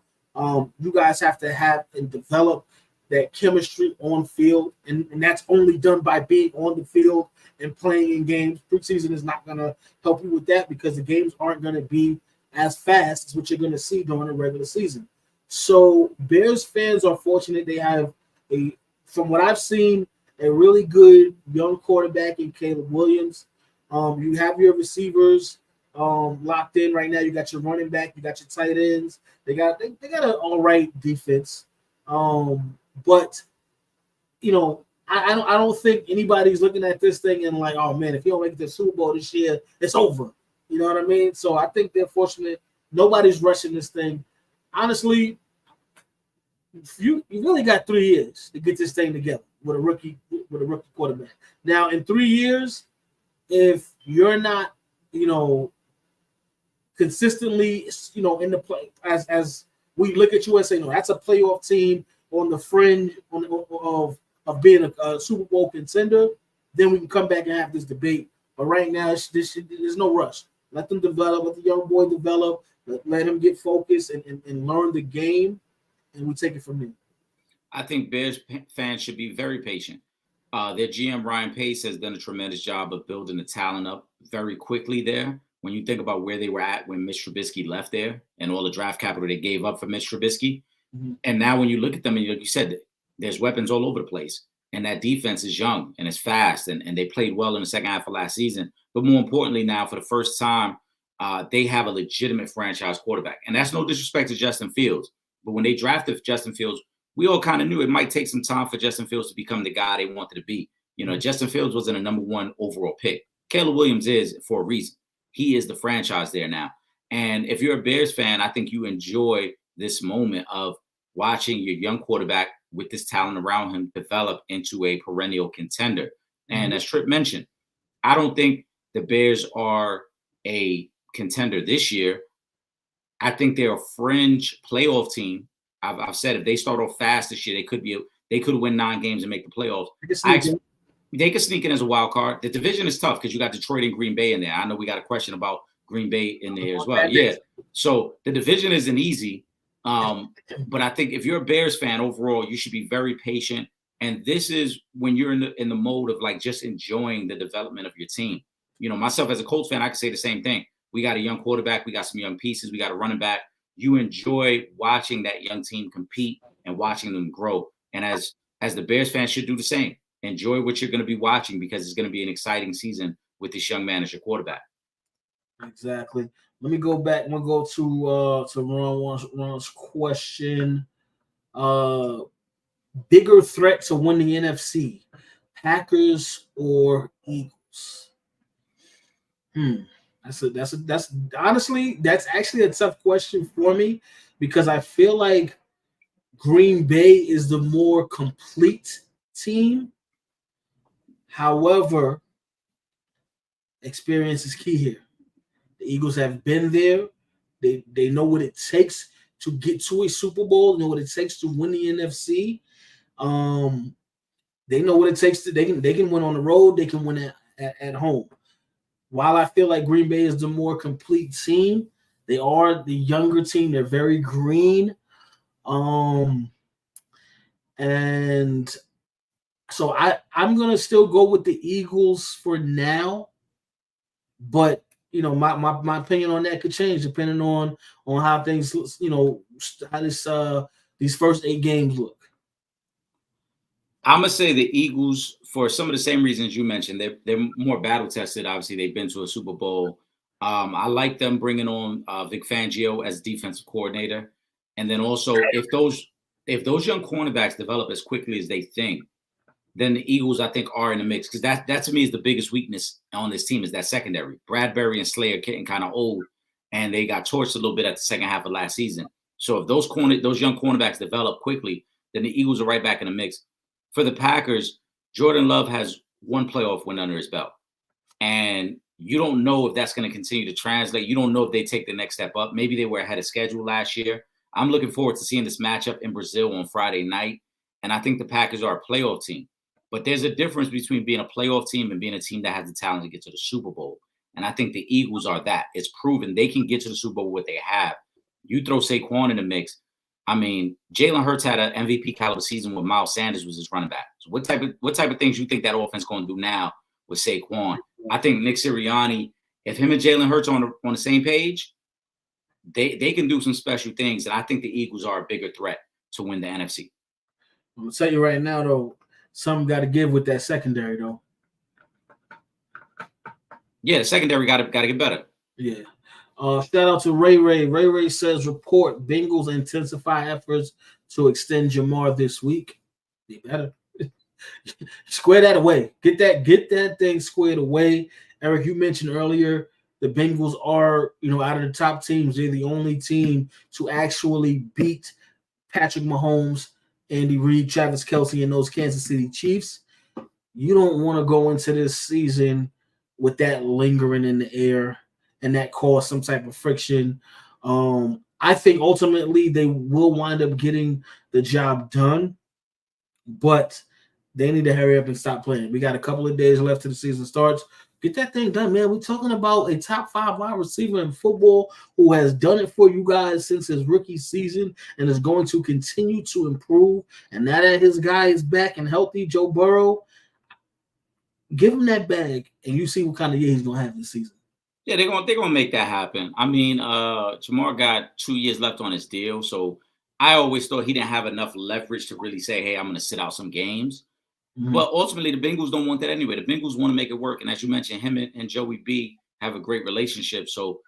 Speaker 1: You guys have to have and develop that chemistry on field, and that's only done by being on the field and playing in games. Preseason is not going to help you with that because the games aren't going to be as fast as what you're going to see during the regular season. So Bears fans are fortunate they have from what I've seen, a really good young quarterback in Caleb Williams. You have your receivers locked in right now. You got your running back, you got your tight ends. They got an all right defense. But I don't think anybody's looking at this thing and like, oh man, if you don't make the Super Bowl this year, it's over. You know what I mean? So I think they're fortunate. Nobody's rushing this thing. Honestly, you really got 3 years to get this thing together with a rookie quarterback. Now, in 3 years, if you're not, consistently, in the play, as we look at you and say, no, that's a playoff team on the fringe of being a Super Bowl contender, then we can come back and have this debate. But right now, there's no rush. Let them develop. Let the young boy develop. Let him get focused and learn the game, and we take it from there.
Speaker 2: I think Bears fans should be very patient. Their GM, Ryan Pace, has done a tremendous job of building the talent up very quickly there. When you think about where they were at when Mitch Trubisky left there and all the draft capital they gave up for Mitch Trubisky. Mm-hmm. And now when you look at them, and like you said, there's weapons all over the place. And that defense is young and it's fast. And they played well in the second half of last season. But more importantly now, for the first time, they have a legitimate franchise quarterback. And that's no disrespect to Justin Fields. But when they drafted Justin Fields, we all kind of knew it might take some time for Justin Fields to become the guy they wanted to be. Justin Fields wasn't a number one overall pick. Caleb Williams is for a reason. He is the franchise there now. And if you're a Bears fan, I think you enjoy this moment of watching your young quarterback with this talent around him develop into a perennial contender. And as Tripp mentioned, I don't think the Bears are a contender this year. I think they're a fringe playoff team. I've said if they start off fast this year, they could win 9 games and make the playoffs. They could sneak in as a wild card. The division is tough because you got Detroit and Green Bay in there. I know we got a question about Green Bay in there as well. Yeah. So the division isn't easy. But I think if you're a Bears fan overall, you should be very patient. And this is when you're in the mode of like just enjoying the development of your team. Myself as a Colts fan, I can say the same thing. We got a young quarterback. We got some young pieces. We got a running back. You enjoy watching that young team compete and watching them grow. And as the Bears fans should do the same. Enjoy what you're going to be watching because it's going to be an exciting season with this young man as your quarterback.
Speaker 1: Exactly. Let me go back. I'm gonna go to Ron's question. Bigger threat to win the NFC, Packers or Eagles? That's honestly actually a tough question for me because I feel like Green Bay is the more complete team. However, experience is key here. The Eagles have been there. They know what it takes to get to a Super Bowl. They know what it takes to win the NFC. They know what it takes to. They can win on the road. They can win at home. While I feel like Green Bay is the more complete team, they are the younger team. They're very green. And so I'm gonna still go with the Eagles for now, but my opinion on that could change depending on how things how these first 8 games look.
Speaker 2: I'm gonna say the Eagles for some of the same reasons you mentioned. They're more battle tested. Obviously, they've been to a Super Bowl. I like them bringing on Vic Fangio as defensive coordinator, and then also if those young cornerbacks develop as quickly as they think, then the Eagles, I think, are in the mix because that to me is the biggest weakness on this team is that secondary. Bradbury and Slay are getting kind of old, and they got torched a little bit at the second half of last season. So if those young cornerbacks develop quickly, then the Eagles are right back in the mix. For the Packers, Jordan Love has 1 playoff win under his belt, and You don't know if that's going to continue to translate. You don't know if they take the next step up. Maybe they were ahead of schedule last year. I'm looking forward to seeing this matchup in Brazil on Friday night. And I think the Packers are a playoff team. But there's a difference between being a playoff team and being a team that has the talent to get to the Super Bowl. And I think the Eagles are that. It's proven they can get to the Super Bowl with what they have. You throw Saquon in the mix. I mean, Jalen Hurts had an MVP caliber season when Miles Sanders was his running back. So what type of things you think that offense going to do now with Saquon? I think Nick Sirianni, if him and Jalen Hurts on the same page, they can do some special things. And I think the Eagles are a bigger threat to win the NFC.
Speaker 1: I'm gonna tell you right now, though, something got to give with that secondary, though.
Speaker 2: Yeah, the secondary got to get better.
Speaker 1: Yeah. Shout out to Ray Ray. Ray Ray says, report Bengals intensify efforts to extend Jamar this week. They better square that away. Get that thing squared away. Eric, you mentioned earlier the Bengals are, out of the top teams, they're the only team to actually beat Patrick Mahomes, Andy Reid, Travis Kelce, and those Kansas City Chiefs. You don't want to go into this season with that lingering in the air and that cause some type of friction. I think ultimately they will wind up getting the job done, but they need to hurry up and stop playing. We got a couple of days left till the season starts. Get that thing done, man. We're talking about a top 5 wide receiver in football who has done it for you guys since his rookie season and is going to continue to improve. And now that his guy is back and healthy, Joe Burrow, give him that bag and you see what kind of year he's going to have this season.
Speaker 2: Yeah, they're gonna make that happen. I mean, Jamar got 2 years left on his deal, so I always thought he didn't have enough leverage to really say, "Hey, I'm going to sit out some games." Mm-hmm. But ultimately, the Bengals don't want that anyway. The Bengals want to make it work, and as you mentioned, him and Joey B have a great relationship. So,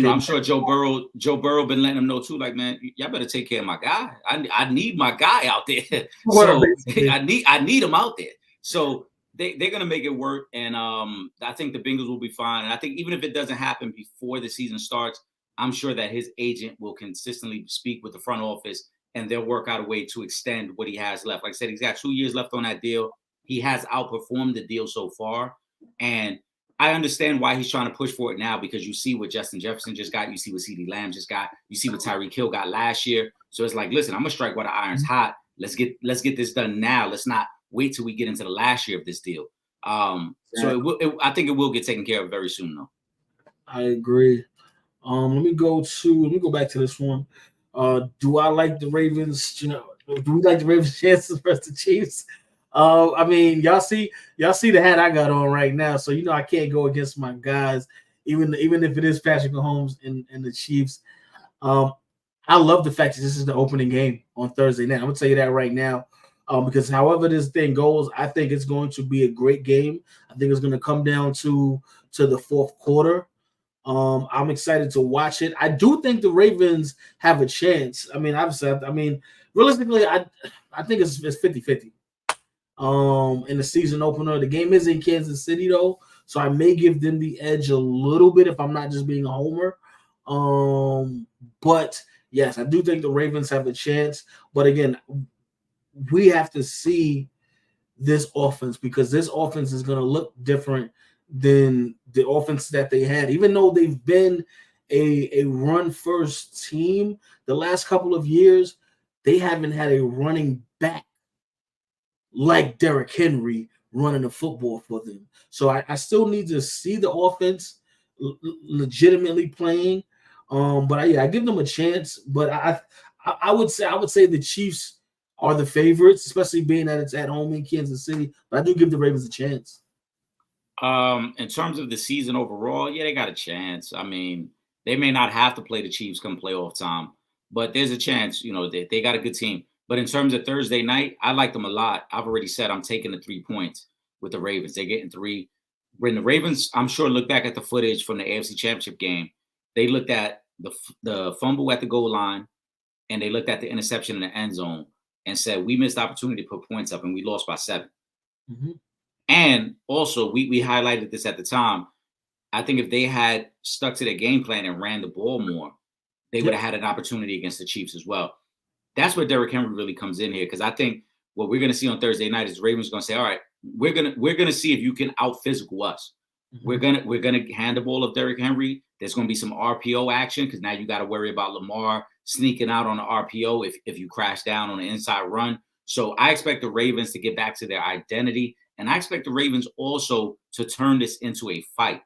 Speaker 2: I'm sure Joe Burrow been letting him know too. Like, man, y'all better take care of my guy. I need my guy out there. So I need him out there. So. They're going to make it work, and I think the Bengals will be fine. And I think even if it doesn't happen before the season starts, I'm sure that his agent will consistently speak with the front office, and they'll work out a way to extend what he has left. Like I said, he's got 2 years left on that deal. He has outperformed the deal so far, and I understand why he's trying to push for it now because you see what Justin Jefferson just got, you see what CeeDee Lamb just got, you see what Tyreek Hill got last year. So it's like, listen, I'm going to strike while the iron's hot. Let's get this done now. Let's not wait till we get into the last year of this deal. So I think it will get taken care of very soon, though.
Speaker 1: I agree. Let me go back to this one. Do I like the Ravens? Do we like the Ravens' chances versus the Chiefs? I mean, y'all see the hat I got on right now, so I can't go against my guys, even if it is Patrick Mahomes and the Chiefs. I love the fact that this is the opening game on Thursday night. I'm gonna tell you that right now. Because however this thing goes, I think it's going to be a great game. I think it's going to come down to the fourth quarter. I'm excited to watch it. I do think the Ravens have a chance. I mean, realistically, I think it's 50-50. In the season opener, the game is in Kansas City though, so I may give them the edge a little bit if I'm not just being a homer. But yes, I do think the Ravens have a chance. But again, we have to see this offense because this offense is going to look different than the offense that they had. Even though they've been a run-first team the last couple of years, they haven't had a running back like Derrick Henry running the football for them. So I still need to see the offense legitimately playing. But I give them a chance. But I would say the Chiefs are the favorites, especially being that it's at home in Kansas City. But I do give the Ravens a chance.
Speaker 2: In terms of the season overall, yeah, they got a chance. I mean, they may not have to play the Chiefs come playoff time, but there's a chance, they got a good team. But in terms of Thursday night, I like them a lot. I've already said I'm taking the 3 points with the Ravens. They're getting 3. When the Ravens, I'm sure, look back at the footage from the AFC Championship game, they looked at the fumble at the goal line, and they looked at the interception in the end zone and said, we missed the opportunity to put points up, and we lost by 7. Mm-hmm. And also, we highlighted this at the time. I think if they had stuck to their game plan and ran the ball more, they would have had an opportunity against the Chiefs as well. That's where Derrick Henry really comes in here, because I think what we're going to see on Thursday night is the Ravens going to say, all right, we're going to see if you can out-physical us. We're gonna hand the ball of Derrick Henry. There's gonna be some RPO action because now you got to worry about Lamar sneaking out on the RPO if you crash down on the inside run. So I expect the Ravens to get back to their identity, and I expect the Ravens also to turn this into a fight.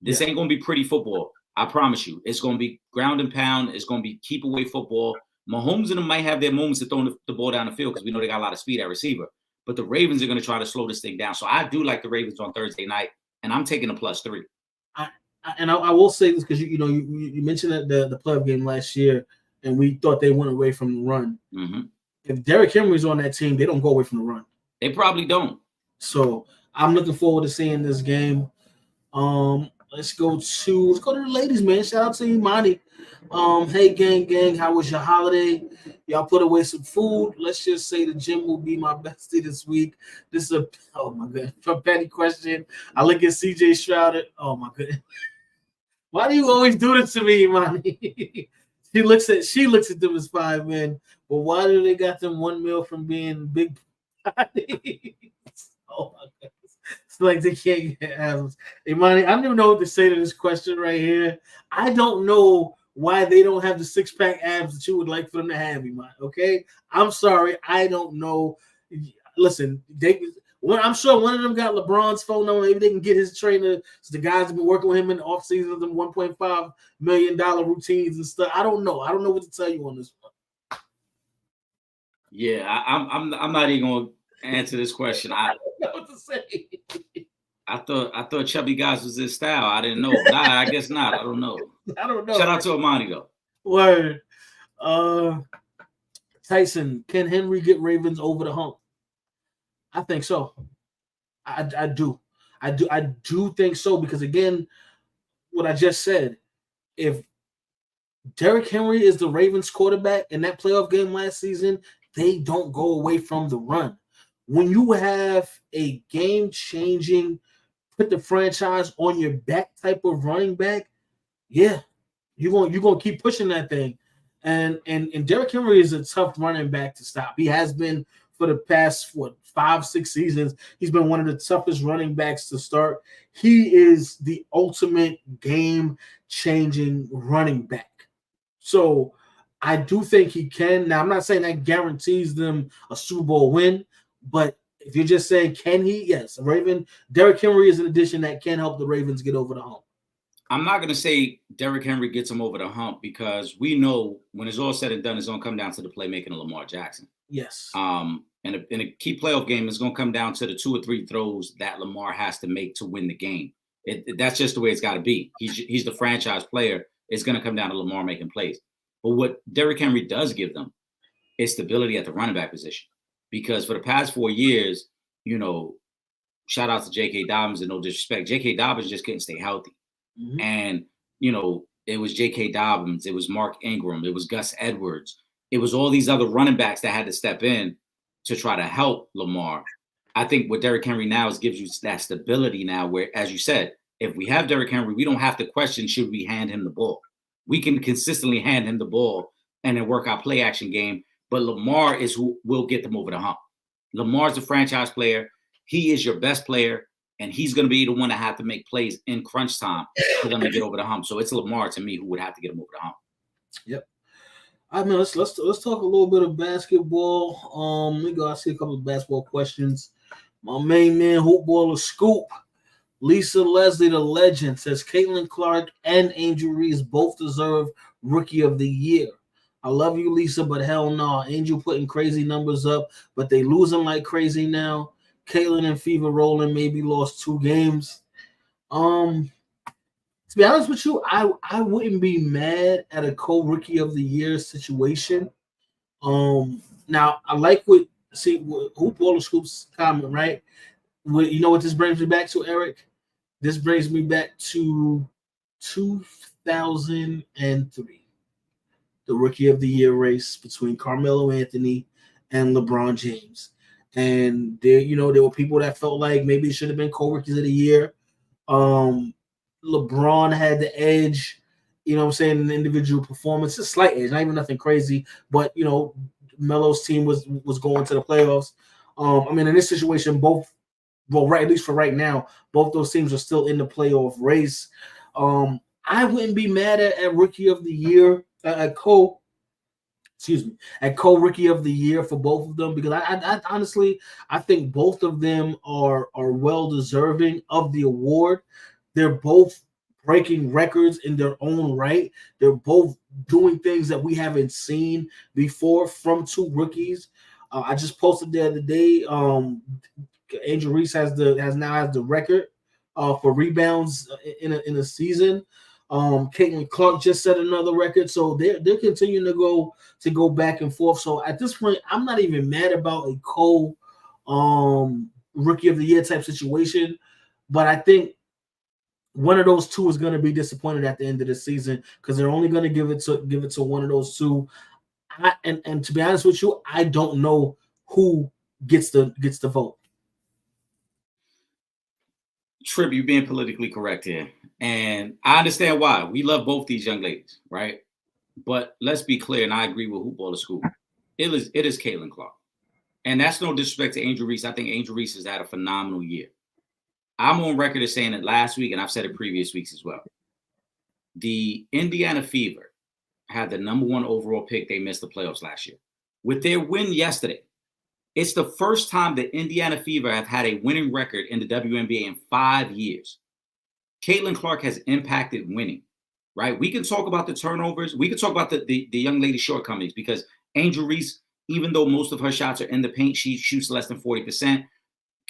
Speaker 2: This ain't gonna be pretty football. I promise you. It's gonna be ground and pound. It's gonna be keep away football. Mahomes and them might have their moments to throw the ball down the field because we know they got a lot of speed at receiver. But the Ravens are gonna try to slow this thing down. So I do like the Ravens on Thursday night. And I'm taking a +3.
Speaker 1: I will say this because you mentioned that the playoff game last year, and we thought they went away from the run.
Speaker 2: Mm-hmm.
Speaker 1: If Derrick Henry's on that team, they don't go away from the run.
Speaker 2: They probably don't.
Speaker 1: So I'm looking forward to seeing this game. Let's go to the ladies, man. Shout out to Imani. Hey gang, how was your holiday? Y'all put away some food. Let's just say the gym will be my bestie this week. This is a petty question. I look at CJ Stroud. Oh my goodness. Why do you always do this to me, Imani? She looks at them as 5 men. But why do they got them 1 meal from being big parties? Oh my goodness. It's like they can't get abs. Imani, I don't even know what to say to this question right here. I don't know why they don't have the 6-pack abs that you would like for them to have, Imani. Okay? I'm sorry. I don't know. Listen, I'm sure one of them got LeBron's phone number. Maybe they can get his trainer. So the guys have been working with him in the offseason of them $1.5 million routines and stuff. I don't know. I don't know what to tell you on this one.
Speaker 2: Yeah, I'm not even gonna answer this question. I
Speaker 1: don't know what to say.
Speaker 2: I thought chubby guys was his style. I didn't know. Nah, I guess not. I don't know. Shout out to Imani though.
Speaker 1: Word. Tyson, can Henry get Ravens over the hump? I think so. I do think so because again, what I just said, if Derrick Henry is the Ravens quarterback in that playoff game last season, they don't go away from the run. When you have a game-changing, put the franchise on your back type of running back, yeah, you're gonna keep pushing that thing. And Derrick Henry is a tough running back to stop. He has been for the past 5-6 seasons. He's been one of the toughest running backs to start. He is the ultimate game-changing running back. So I do think he can. Now, I'm not saying that guarantees them a Super Bowl win, but if you're just saying, can he? Yes. Derrick Henry is an addition that can help the Ravens get over the hump.
Speaker 2: I'm not going to say Derrick Henry gets him over the hump because we know when it's all said and done, it's going to come down to the playmaking of Lamar Jackson.
Speaker 1: Yes.
Speaker 2: And in a key playoff game, it's going to come down to the 2 or 3 throws that Lamar has to make to win the game. That's just the way it's got to be. He's the franchise player. It's going to come down to Lamar making plays. But what Derrick Henry does give them is stability at the running back position. Because for the past 4 years, shout out to J.K. Dobbins and no disrespect, J.K. Dobbins just couldn't stay healthy. Mm-hmm. And, it was J.K. Dobbins, it was Mark Ingram, it was Gus Edwards. It was all these other running backs that had to step in to try to help Lamar. I think what Derrick Henry now is gives you that stability now where, as you said, if we have Derrick Henry, we don't have to question, should we hand him the ball? We can consistently hand him the ball and then work our play action game. But Lamar is who will get them over the hump. Lamar's a franchise player. He is your best player, and he's going to be the one that have to make plays in crunch time for them to get over the hump. So it's Lamar to me who would have to get him over the hump.
Speaker 1: Yep. I mean, let's talk a little bit of basketball. Let me go. I see a couple of basketball questions. My main man, Hoopballer Scoop, Lisa Leslie, the legend, says Caitlin Clark and Angel Reese both deserve Rookie of the Year. I love you, Lisa, but hell no. Angel putting crazy numbers up, but they losing like crazy now. Caitlin and Fever Rolling maybe lost 2 games. To be honest with you, I wouldn't be mad at a co-Rookie of the Year situation. Now I like what Hoopballer Scoop's comment, right? You know what this brings me back to, Eric? This brings me back to 2003. The Rookie of the Year race between Carmelo Anthony and LeBron James. And there were people that felt like maybe it should have been co-Rookies of the Year. LeBron had the edge, in the individual performance, a slight edge, not even nothing crazy, but Melo's team was going to the playoffs. In this situation, both well, right, at least for right now, both those teams are still in the playoff race. I wouldn't be mad at Rookie of the Year, at co-rookie of the year for both of them, because I honestly, I think both of them are well deserving of the award. They're both breaking records in their own right. They're both doing things that we haven't seen before from two rookies. I just posted the other day. Angel Reese has the record for rebounds in a season. Caitlin Clark just set another record, so they're continuing to go back and forth. So at this point, I'm not even mad about a rookie of the year type situation, but I think one of those two is going to be disappointed at the end of the season because they're only going to give it to one of those two. And to be honest with you, I don't know who gets the vote.
Speaker 2: Trip, you being politically correct here. And I understand why. We love both these young ladies, right? But let's be clear, and I agree with Hoopballer School. It is Caitlin Clark. And that's no disrespect to Angel Reese. I think Angel Reese has had a phenomenal year. I'm on record as saying it last week, and I've said it previous weeks as well. The Indiana Fever had the number 1 overall pick. They missed the playoffs last year. With their win yesterday, it's the first time the Indiana Fever have had a winning record in the WNBA in 5 years. Caitlin Clark has impacted winning, right? We can talk about the turnovers. We can talk about the young lady's shortcomings because Angel Reese, even though most of her shots are in the paint, she shoots less than 40%.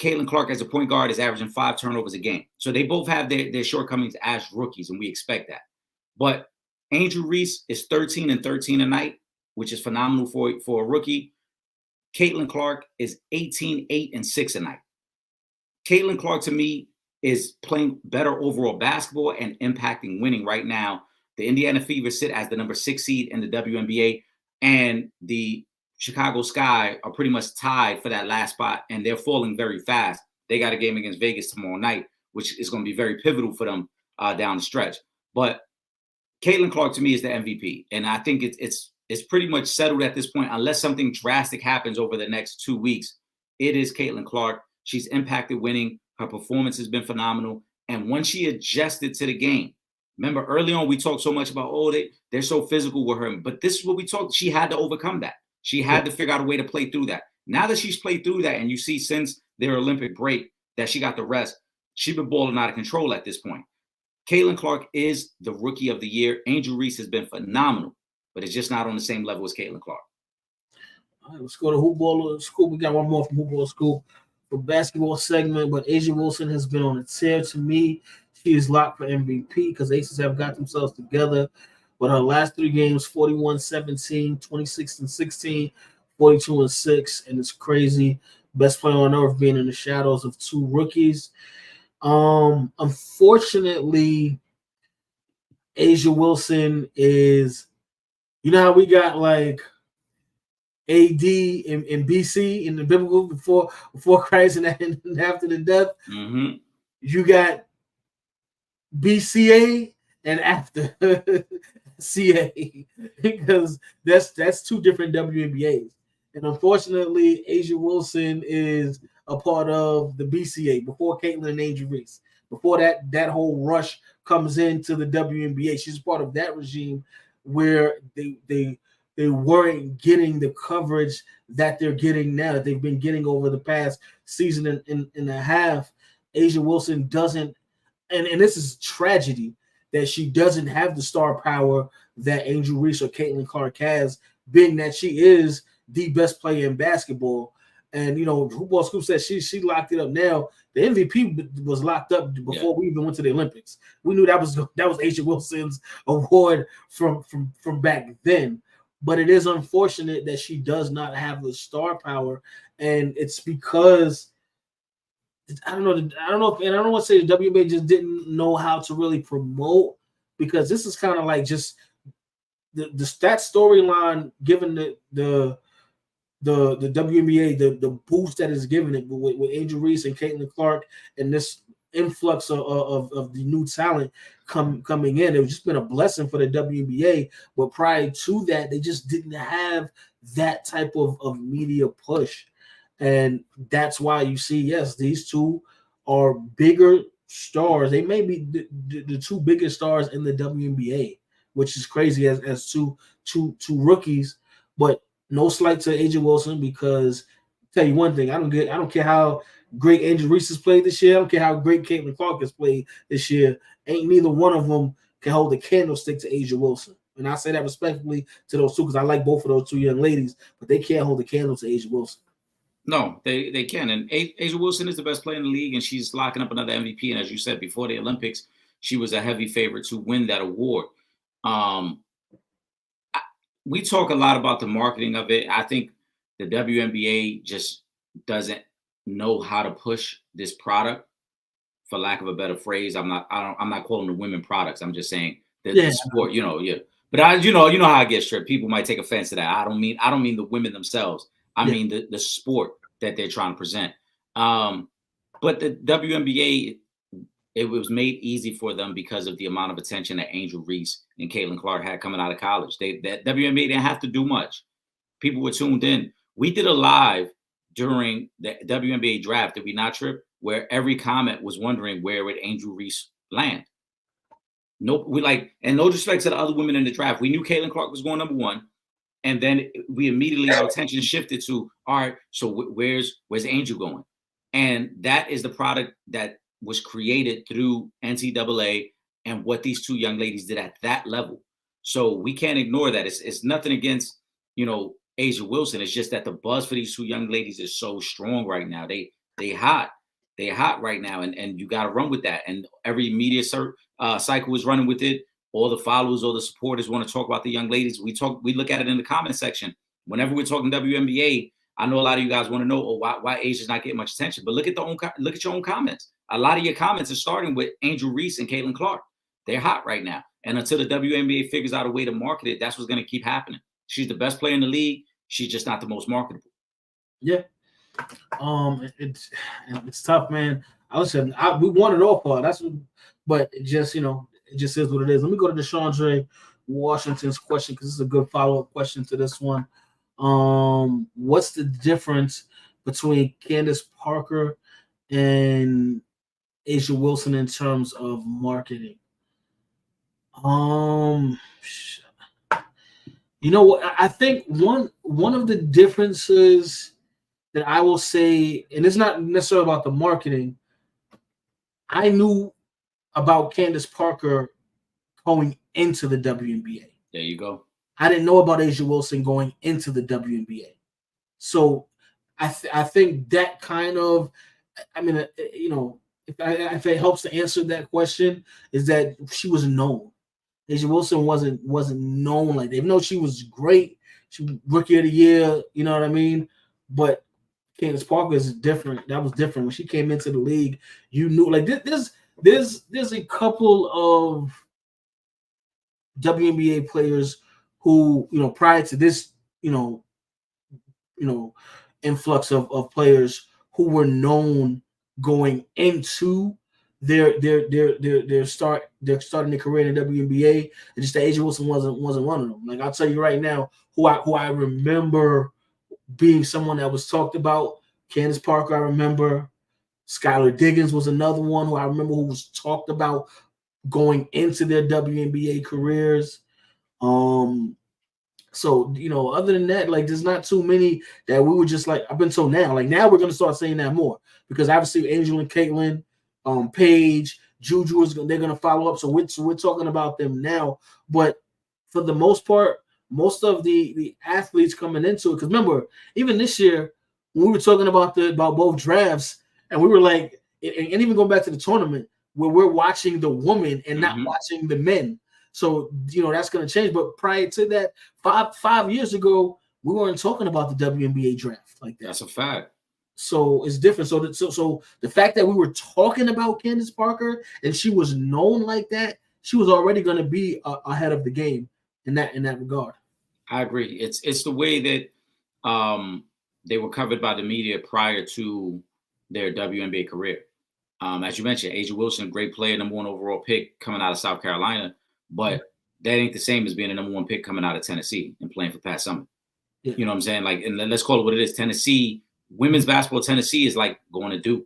Speaker 2: Caitlin Clark as a point guard is averaging 5 turnovers a game. So they both have their shortcomings as rookies, and we expect that. But Angel Reese is 13 and 13 a night, which is phenomenal for a rookie. Caitlin Clark is 18, 8, and 6 a night. Caitlin Clark, to me, is playing better overall basketball and impacting winning right now. The Indiana Fever sit as the number 6 seed in the WNBA, and the Chicago Sky are pretty much tied for that last spot, and they're falling very fast. They got a game against Vegas tomorrow night, which is going to be very pivotal for them down the stretch. But Caitlin Clark, to me, is the MVP, and I think it's pretty much settled at this point, unless something drastic happens over the next 2 weeks. It is Caitlin Clark. She's impacted winning. Her performance has been phenomenal. And once she adjusted to the game, remember early on we talked so much about, they're so physical with her. But this is what we talked. She had to overcome that. She had to figure out a way to play through that. Now that she's played through that, and you see since their Olympic break that she got the rest, she's been balling out of control at this point. Caitlin Clark is the rookie of the year. Angel Reese has been phenomenal, but it's just not on the same level as Caitlin Clark.
Speaker 1: All right, let's go to Hoopballer School. We got one more from Hoopballer School for basketball segment, but A'ja Wilson has been on a tear. To me, she is locked for MVP because Aces have got themselves together. But her last 3 games, 41-17, 26-16, 42-6, and it's crazy. Best player on earth being in the shadows of 2 rookies. Unfortunately, A'ja Wilson is, you know how we got like AD in BC in the biblical before Christ and after the death.
Speaker 2: Mm-hmm.
Speaker 1: You got BCA and after CA because that's 2 different WNBAs. And unfortunately, A'ja Wilson is a part of the BCA before Caitlin and Angel Reese. Before that whole rush comes into the WNBA, she's part of that regime where they weren't getting the coverage that they're getting now, that they've been getting over the past season and a half. A'ja Wilson doesn't, and this is tragedy, that she doesn't have the star power that Angel Reese or Caitlin Clark has, being that she is the best player in basketball. And, Hoopball Scoop said she locked it up now. The MVP was locked up before we even went to the Olympics. We knew that was A'ja Wilson's award from back then. But it is unfortunate that she does not have the star power, and it's because I don't know, and I don't want to say the WNBA just didn't know how to really promote, because this is kind of like just the stat storyline, given the WNBA, the boost that is given it with Angel Reese and Caitlin Clark and this influx of the new talent coming in. It's just been a blessing for the WNBA. But prior to that, they just didn't have that type of media push. And that's why you see, yes, these two are bigger stars. They may be the two biggest stars in the WNBA, which is crazy as two rookies. But no slight to Asia Wilson, because tell you one thing, I don't care how great Angel Reese has played this year. I don't care how great Caitlin Clark has played this year. Ain't neither one of them can hold a candlestick to Asia Wilson. And I say that respectfully to those two because I like both of those two young ladies, but they can't hold a candle to Asia Wilson.
Speaker 2: No, they can. And Asia Wilson is the best player in the league, and she's locking up another MVP. And as you said, before the Olympics, she was a heavy favorite to win that award. We talk a lot about the marketing of it. I think the WNBA just doesn't know how to push this product, for lack of a better phrase. I'm not calling the women products. I'm just saying the sport, yeah. But you know how I get stripped. People might take offense to that. I don't mean the women themselves. I mean the sport that they're trying to present. But the WNBA, it was made easy for them because of the amount of attention that Angel Reese and Caitlin Clark had coming out of college. That WNBA didn't have to do much. People were tuned in. We did a live during the WNBA draft, did we not, Trip? Where every comment was wondering where would Angel Reese land. No, and no disrespect to the other women in the draft. We knew Caitlin Clark was going number one. And then we immediately, our attention shifted to, all right, so where's Angel going? And that is the product that was created through NCAA and what these two young ladies did at that level. So we can't ignore that. It's nothing against, Asia Wilson. It's just that the buzz for these two young ladies is so strong right now. They hot. They're hot right now, and you got to run with that. And every media cycle is running with it. All the followers, all the supporters want to talk about the young ladies. We look at it in the comment section. Whenever we're talking WNBA, I know a lot of you guys want to know why Asia's not getting much attention. But look at your own comments. A lot of your comments are starting with Angel Reese and Caitlin Clark. They're hot right now. And until the WNBA figures out a way to market it, that's what's going to keep happening. She's the best player in the league. She's just not the most marketable.
Speaker 1: Yeah. It's tough, man. We want it all, Paul. But it just is what it is. Let me go to DeShandre Washington's question, because this is a good follow-up question to this one. What's the difference between Candace Parker and Asia Wilson in terms of marketing? You know what? I think one of the differences that I will say, and it's not necessarily about the marketing, I knew about Candace Parker going into the WNBA.
Speaker 2: There you go.
Speaker 1: I didn't know about Asia Wilson going into the WNBA. So I think that kind of, if it helps to answer that question, is that she was known. Asia Wilson wasn't known like that. Even though she was great, she was rookie of the year, you know what I mean? But Candace Parker is different. That was different. When she came into the league, you knew, like, there's a couple of WNBA players who, prior to this, influx of players who were known going into their starting their career in the WNBA. And just that Asia Wilson wasn't one of them. Like, I'll tell you right now, who I remember being someone that was talked about. Candace Parker, I remember. Skylar Diggins was another one who I remember who was talked about going into their WNBA careers. So, other than that, like, there's not too many that we were just like, I've been told now. Like, now we're going to start saying that more, because obviously Angel and Caitlin, Paige, Juju, they're going to follow up. So we're talking about them now. But for the most part, most of the athletes coming into it, because remember, even this year, when we were talking about both drafts, and we were like, and even going back to the tournament, where we're watching the woman and not watching the men. So, that's going to change. But prior to that, five years ago, we weren't talking about the WNBA draft like that.
Speaker 2: That's a fact.
Speaker 1: So it's different. So the fact that we were talking about Candace Parker and she was known like that, she was already going to be ahead of the game in that regard.
Speaker 2: I agree. It's the way that they were covered by the media prior to their WNBA career. As you mentioned, Asia Wilson, great player, number one overall pick coming out of South Carolina, but that ain't the same as being a number one pick coming out of Tennessee and playing for Pat Summitt. Yeah. You know what I'm saying? Like, and let's call it what it is. Tennessee women's basketball, Tennessee is like going to Duke,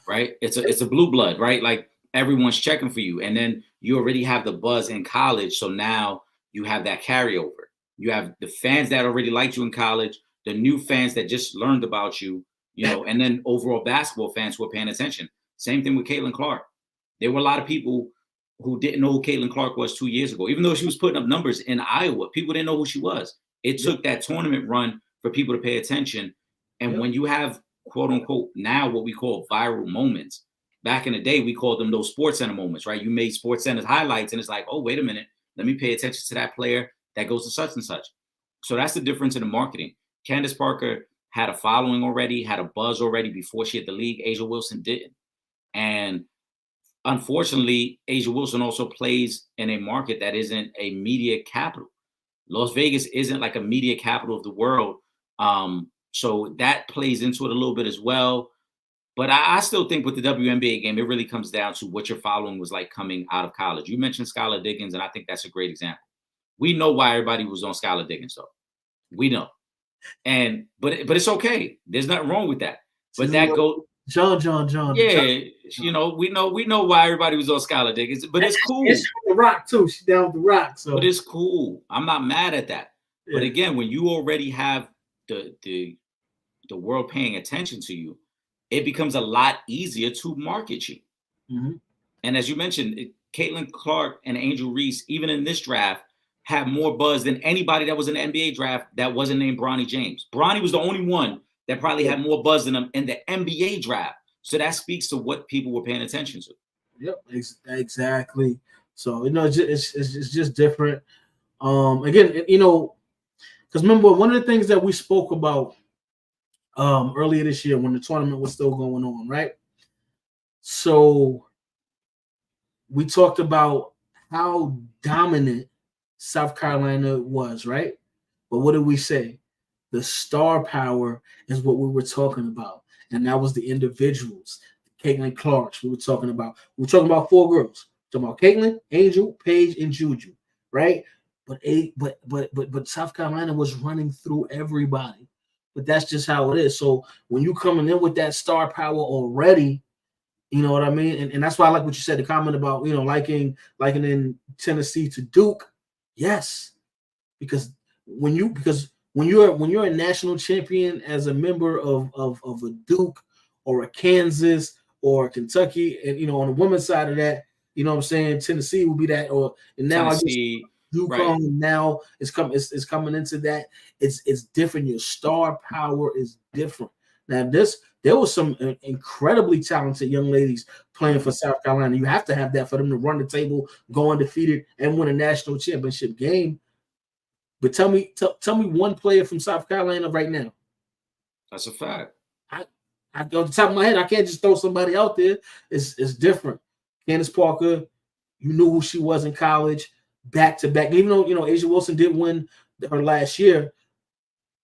Speaker 2: right? It's a blue blood, right? Like everyone's checking for you, and then you already have the buzz in college, so now you have that carryover. You have the fans that already liked you in college, the new fans that just learned about you, and then overall basketball fans who are paying attention. Same thing with Caitlin Clark. There were a lot of people who didn't know who Caitlin Clark was 2 years ago, even though she was putting up numbers in Iowa. People didn't know who she was. It took that tournament run for people to pay attention. And when you have, quote unquote, now what we call viral moments, back in the day, we called them those Sports Center moments, right? You made Sports Center's highlights, and it's like, oh, wait a minute, let me pay attention to that player that goes to such and such. So that's the difference in the marketing. Candace Parker had a following already, had a buzz already before she hit the league. A'ja Wilson didn't. And unfortunately, A'ja Wilson also plays in a market that isn't a media capital. Las Vegas isn't like a media capital of the world. So that plays into it a little bit as well. But I still think with the WNBA game, it really comes down to what your following was like coming out of college. You mentioned Skylar Diggins, and I think that's a great example. We know why everybody was on Skylar Diggins, though. We know. But it's okay. There's nothing wrong with that. But that goes
Speaker 1: John.
Speaker 2: Yeah, we know why everybody was on Skylar Diggins, but it's cool.
Speaker 1: It's the Rock too. She's down with the Rock, so
Speaker 2: but it's cool. I'm not mad at that. Yeah. But again, when you already have the world paying attention to you, it becomes a lot easier to market you.
Speaker 1: Mm-hmm.
Speaker 2: And as you mentioned, Caitlin Clark and Angel Reese, even in this draft, have more buzz than anybody that was in the NBA draft that wasn't named Bronny James. Bronny was the only one that probably had more buzz than them in the NBA draft. So that speaks to what people were paying attention to.
Speaker 1: Yep, exactly. So, it's just different. Again, because remember, one of the things that we spoke about earlier this year when the tournament was still going on, right? So we talked about how dominant South Carolina was, right? But what did we say? The star power is what we were talking about. And that was the individuals, Caitlin Clarks we were talking about. We were talking about 4 girls. We're talking about Caitlin, Angel, Paige, and Juju, right? But South Carolina was running through everybody. But that's just how it is. So when you coming in with that star power already, you know what I mean? And that's why I like what you said, the comment about, liking in Tennessee to Duke. Yes. Because when you're a national champion as a member of a Duke or a Kansas or a Kentucky, and on the women's side of that, you know what I'm saying, Tennessee will be that, and now
Speaker 2: Tennessee,
Speaker 1: I guess Duke right. Now it's coming into that. It's different. Your star power is different. Now there was some incredibly talented young ladies playing for South Carolina. You have to have that for them to run the table, go undefeated, and win a national championship game. But tell me one player from South Carolina right now.
Speaker 2: That's a fact.
Speaker 1: I on the top of my head, I can't just throw somebody out there. It's different. Candace Parker, you knew who she was in college, back to back. Even though A'ja Wilson did win her last year,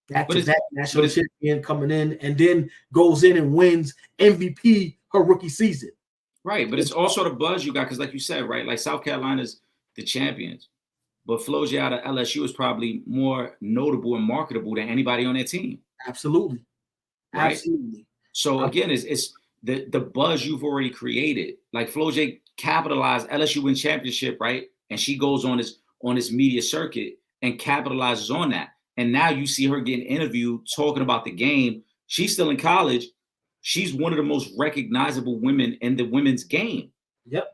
Speaker 1: back to back national champion coming in, and then goes in and wins MVP her rookie season.
Speaker 2: Right, but it's also the buzz you got because, like you said, right, like South Carolina's the champions. But Flozier out of LSU is probably more notable and marketable than anybody on their team.
Speaker 1: Absolutely.
Speaker 2: Right?
Speaker 1: Absolutely.
Speaker 2: So again, it's the buzz you've already created. Like Flozier capitalized LSU win championship, right? And she goes on this media circuit and capitalizes on that. And now you see her getting interviewed, talking about the game. She's still in college. She's one of the most recognizable women in the women's game.
Speaker 1: Yep.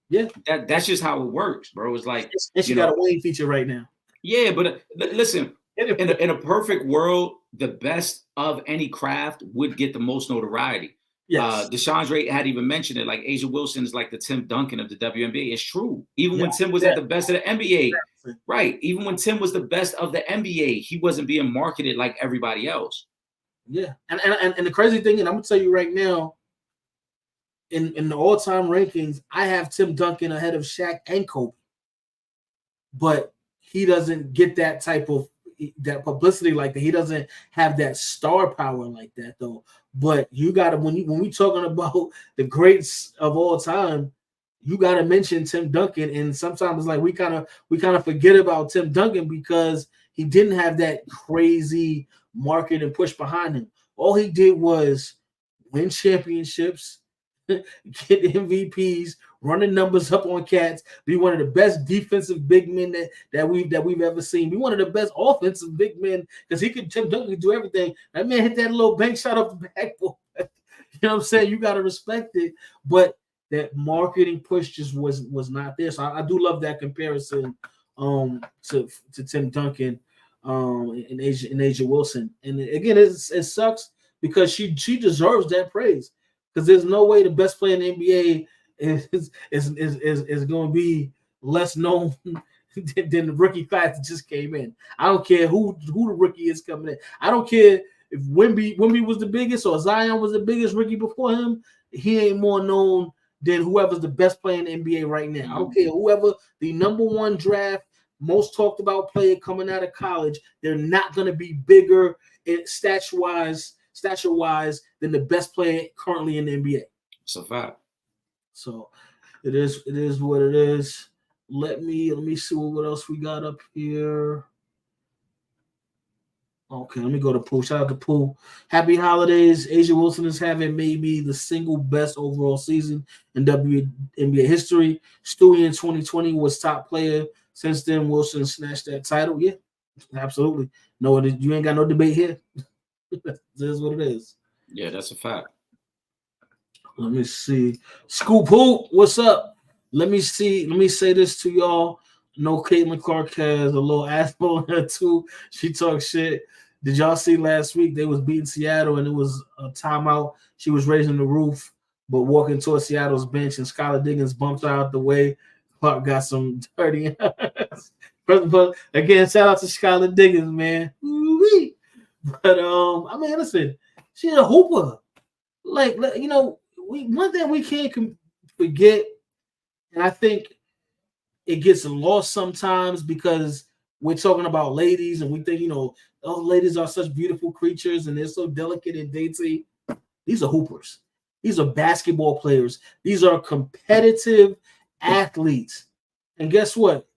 Speaker 1: Yeah,
Speaker 2: that's just how it works, bro. It's like
Speaker 1: she got a Wayne feature right now.
Speaker 2: Yeah, but listen, in a perfect world, the best of any craft would get the most notoriety.
Speaker 1: Yes.
Speaker 2: DeShandre had even mentioned it. Like A'ja Wilson is like the Tim Duncan of the WNBA. It's true. Even when Tim was at the best of the NBA, right? Even when Tim was the best of the NBA, he wasn't being marketed like everybody else.
Speaker 1: Yeah, and the crazy thing, and I'm gonna tell you right now. In the all-time rankings, I have Tim Duncan ahead of Shaq and Kobe. But he doesn't get that type of that publicity like that. He doesn't have that star power like that, though. But you gotta when we talking about the greats of all time, you gotta mention Tim Duncan. And sometimes it's like we kind of forget about Tim Duncan because he didn't have that crazy market and push behind him. All he did was win championships, get MVPs, run the numbers up on cats, be one of the best defensive big men that we've ever seen. Be one of the best offensive big men because Tim Duncan could do everything. That man hit that little bank shot off the backboard. You know what I'm saying? You got to respect it, but that marketing push just was not there. So I do love that comparison to Tim Duncan and Asia Wilson. And again, it sucks because she deserves that praise because there's no way the best player in the NBA is going to be less known than the rookie class that just came in. I don't care who the rookie is coming in. I don't care if Wemby was the biggest or Zion was the biggest rookie before him. He ain't more known than whoever's the best player in the NBA right now. I don't care whoever the number one draft, most talked about player coming out of college. They're not going to be bigger stature wise than the best player currently in the NBA.
Speaker 2: It's a fact.
Speaker 1: So it is what it is. Let me see what else we got up here. Okay, let me go to Pooh. Shout out to Pooh. Happy holidays. Asia Wilson is having maybe the single best overall season in WNBA history. Stewie in 2020 was top player. Since then, Wilson snatched that title. Yeah, absolutely. No, you ain't got no debate here. This is what it is.
Speaker 2: Yeah, that's a fact.
Speaker 1: Let me see. Scoop Hoop, what's up? Let me say this to y'all. No, Caitlin Clark has a little asshole in her too. She talks shit. Did y'all see last week they was beating Seattle and it was a timeout? She was raising the roof, but walking towards Seattle's bench and Skylar Diggins bumped her out the way. Clark got some dirty. But again, shout out to Skylar Diggins, man. Woo-wee. But I mean, listen, she's a hooper. Like you know, one thing we can't forget, and I think it gets lost sometimes because we're talking about ladies and we think, you know, oh, ladies are such beautiful creatures and they're so delicate and dainty. These are hoopers. These are basketball players. These are competitive athletes. And guess what?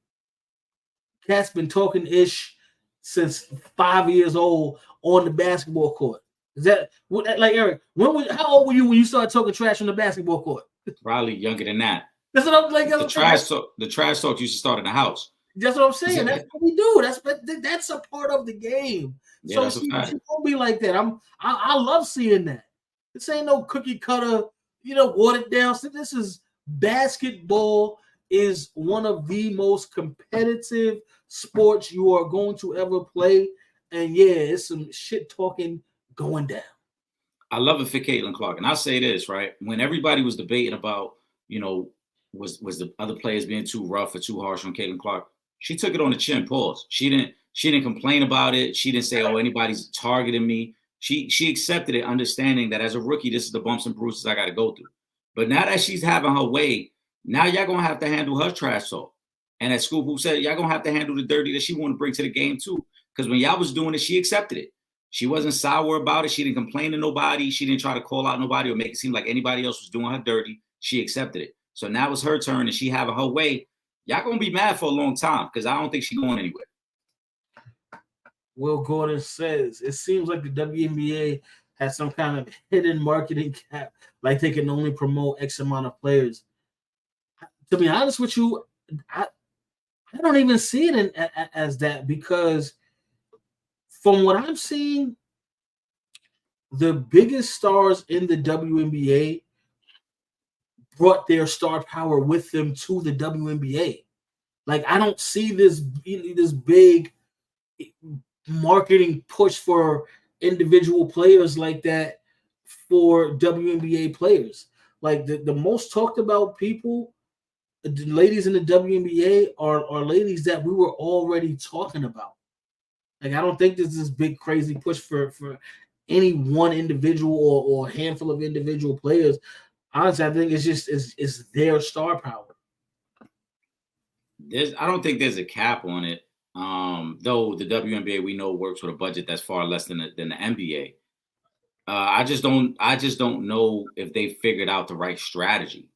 Speaker 1: Cat's been talking ish since 5 years old on the basketball court. Is that like Eric? How old were you when you started talking trash on the basketball court?
Speaker 2: Probably younger than that.
Speaker 1: That's what I'm like.
Speaker 2: The trash talk used to start in the house.
Speaker 1: That's what I'm saying. That's what we do. That's a part of the game.
Speaker 2: Yeah,
Speaker 1: so she won't be like that. I love seeing that. This ain't no cookie cutter, you know, watered down. So this is basketball is one of the most competitive sports you are going to ever play. And yeah, it's some shit talking going down.
Speaker 2: I love it for Caitlin Clark. And I'll say this, right? When everybody was debating about, you know, was the other players being too rough or too harsh on Caitlin Clark, she took it on the chin. Pause. She didn't complain about it. She didn't say, "Oh, anybody's targeting me." She accepted it, understanding that as a rookie, this is the bumps and bruises I got to go through. But now that she's having her way, now y'all gonna have to handle her trash talk. And as Scoop Hoop said, y'all gonna have to handle the dirty that she want to bring to the game too. Because when y'all was doing it, she accepted it. She wasn't sour about it. She didn't complain to nobody. She didn't try to call out nobody or make it seem like anybody else was doing her dirty. She accepted it. So now it's her turn and she having her way. Y'all gonna be mad for a long time because I don't think she's going anywhere.
Speaker 1: Will Gordon says it seems like the WNBA has some kind of hidden marketing cap, like they can only promote X amount of players. To be honest with you, I don't even see it as that because from what I'm seeing, the biggest stars in the WNBA brought their star power with them to the WNBA. Like I don't see this big marketing push for individual players like that for WNBA players. Like the most talked about people, the ladies in the WNBA are ladies that we were already talking about. Like I don't think there's this big crazy push for any one individual or handful of individual players. Honestly, I think it's just it's their star power.
Speaker 2: I don't think there's a cap on it. Though the WNBA we know works with a budget that's far less than the NBA. I just don't know if they figured out the right strategy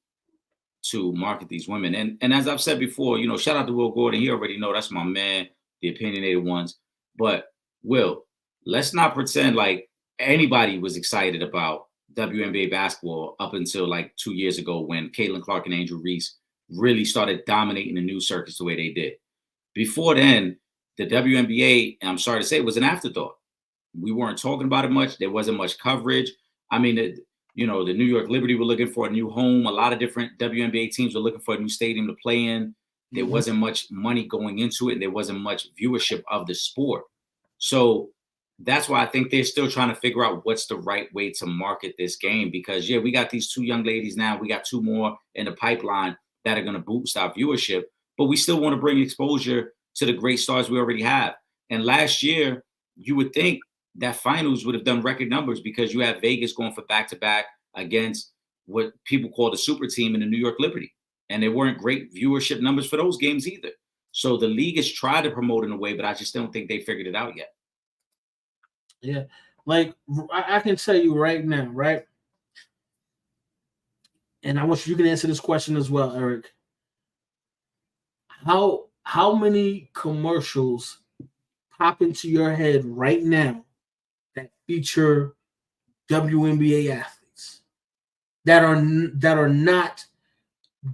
Speaker 2: to market these women. And as I've said before, you know, shout out to Will Gordon. He already know that's my man, the opinionated ones. But Will, let's not pretend like anybody was excited about WNBA basketball up until like 2 years ago when Caitlin Clark and Angel Reese really started dominating the news circuits the way they did. Before then, the WNBA, I'm sorry to say, it was an afterthought. We weren't talking about it much. There wasn't much coverage. I mean, the New York Liberty were looking for a new home. A lot of different WNBA teams were looking for a new stadium to play in. There wasn't much money going into it, and there wasn't much viewership of the sport. So that's why I think they're still trying to figure out what's the right way to market this game. Because, yeah, we got these 2 young ladies now. We got 2 more in the pipeline that are going to boost our viewership. But we still want to bring exposure to the great stars we already have. And last year, you would think that finals would have done record numbers because you have Vegas going for back-to-back against what people call the super team in the New York Liberty. And there weren't great viewership numbers for those games either. So the league has tried to promote in a way, but I just don't think they figured it out yet.
Speaker 1: Yeah. Like, I can tell you right now, right? And I want you can answer this question as well, Eric. How many commercials pop into your head right now that feature WNBA athletes that are not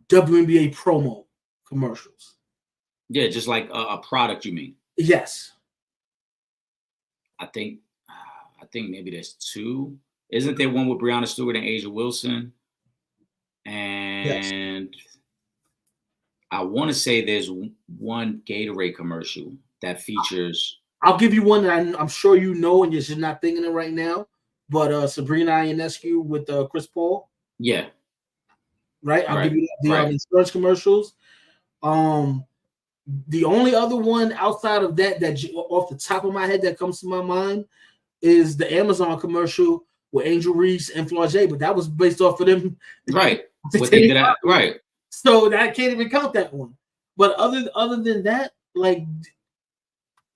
Speaker 1: WNBA promo commercials?
Speaker 2: Yeah, just like a product, you mean?
Speaker 1: Yes.
Speaker 2: I think maybe there's 2. Isn't there one with Breonna Stewart and Asia Wilson? And yes. I want to say there's one Gatorade commercial that features.
Speaker 1: I'll give you one that I'm sure you know, and you're just not thinking it right now. But Sabrina Ionescu with Chris Paul.
Speaker 2: Yeah.
Speaker 1: Right. I'll give you the insurance commercials. The only other one outside of that off the top of my head that comes to my mind is the Amazon commercial with Angel Reese and Flau'jae, but that was based off of them.
Speaker 2: Right. What they did at, right.
Speaker 1: So that can't even count that one. But other than that, like,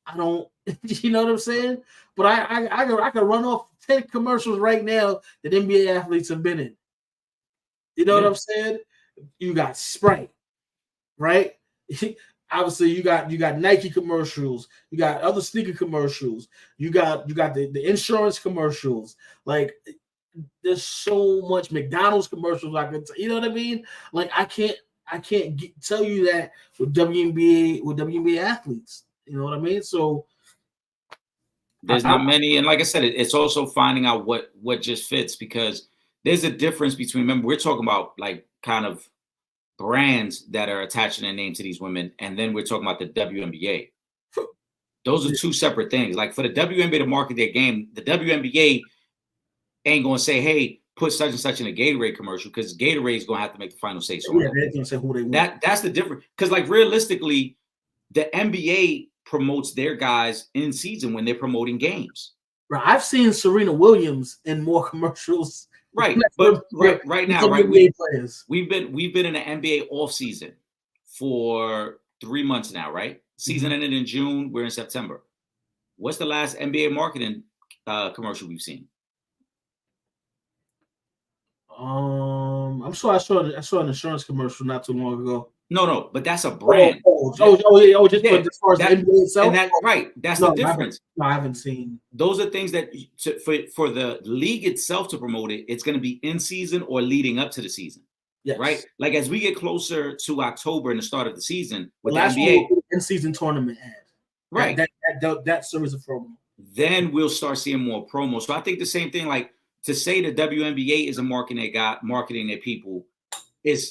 Speaker 1: I don't, you know what I'm saying? But I could run off 10 commercials right now that NBA athletes have been in. You know what I'm saying? You got Sprite, right? Obviously, you got Nike commercials, you got other sneaker commercials, you got the insurance commercials. Like, there's so much McDonald's commercials I could, you know what I mean? Like, I can't tell you that with WNBA athletes. You know what I mean? So
Speaker 2: there's not many, and like I said, it's also finding out what just fits, because there's a difference between. Remember, we're talking about like kind of brands that are attaching their name to these women, and then we're talking about the WNBA. Those are 2 separate things. Like, for the WNBA to market their game, the WNBA ain't gonna say, "Hey, put such and such in a Gatorade commercial," because Gatorade is gonna have to make the final say. So
Speaker 1: yeah, they're gonna say who they want.
Speaker 2: That's the difference. Because, like, realistically, the NBA promotes their guys in season when they're promoting games.
Speaker 1: Right. I've seen Serena Williams in more commercials.
Speaker 2: Right, but right now, right, we've been in the NBA off season for 3 months now, right? Season ended in June. We're in September. What's the last NBA marketing commercial we've seen?
Speaker 1: I'm sure I saw an insurance commercial not too long ago.
Speaker 2: No, but that's a brand.
Speaker 1: Just as far as the NBA itself.
Speaker 2: That's the difference.
Speaker 1: I haven't seen.
Speaker 2: Those are things that for the league itself to promote it, it's going to be in season or leading up to the season. Yes. Right? Like, as we get closer to October and the start of the season with the NBA
Speaker 1: in-season tournament ad.
Speaker 2: Right.
Speaker 1: That serves a promo.
Speaker 2: Then we'll start seeing more promos. So I think the same thing, like, to say the WNBA isn't marketing their people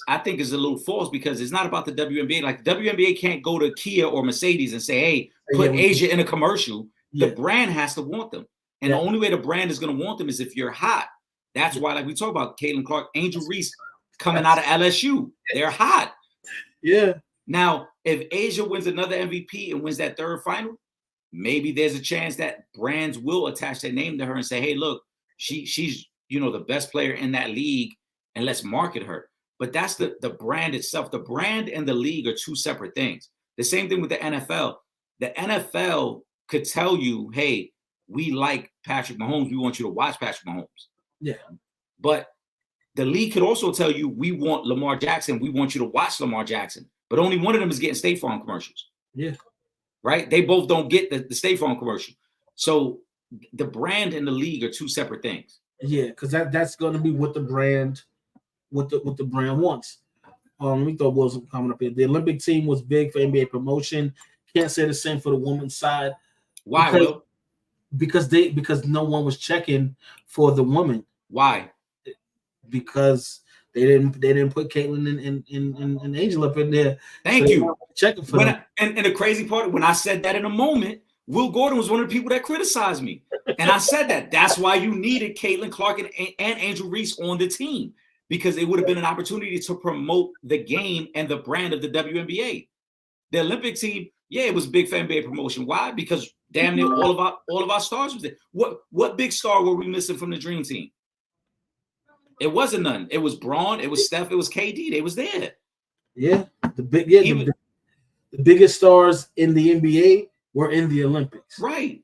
Speaker 2: I think is a little false, because it's not about the WNBA. Like, the WNBA can't go to Kia or Mercedes and say, "Hey, put Asia in a commercial." The brand has to want them. And the only way the brand is going to want them is if you're hot. That's why, like we talk about Caitlin Clark, Angel Reese coming out of LSU. They're hot.
Speaker 1: Yeah.
Speaker 2: Now, if Asia wins another MVP and wins that 3rd final, maybe there's a chance that brands will attach their name to her and say, "Hey, look, she's the best player in that league, and let's market her." But that's the brand itself. The brand and the league are 2 separate things. The same thing with the NFL. The NFL could tell you, "Hey, we like Patrick Mahomes. We want you to watch Patrick Mahomes."
Speaker 1: Yeah.
Speaker 2: But the league could also tell you, "We want Lamar Jackson. We want you to watch Lamar Jackson." But only one of them is getting State Farm commercials.
Speaker 1: Yeah.
Speaker 2: Right? They both don't get the State Farm commercial. So the brand and the league are two separate things.
Speaker 1: Yeah, because that's going to be what the brand wants. We thought was coming up here. The Olympic team was big for NBA promotion. Can't say the same for the women's side.
Speaker 2: Why, Will?
Speaker 1: Because no one was checking for the woman.
Speaker 2: Why?
Speaker 1: Because they didn't put Caitlin and Angel up in there.
Speaker 2: Thank you.
Speaker 1: Checking for them.
Speaker 2: And the crazy part, when I said that in a moment, Will Gordon was one of the people that criticized me. And I said that's why you needed Caitlin Clark and Angel Reese on the team, because it would have been an opportunity to promote the game and the brand of the WNBA. The Olympic team, yeah, it was big for NBA promotion. Why? Because damn near all of our stars was there. What big star were we missing from the Dream Team? It wasn't none. It was Braun, it was Steph, it was KD. They was there.
Speaker 1: Yeah, the biggest stars in the NBA were in the Olympics.
Speaker 2: Right.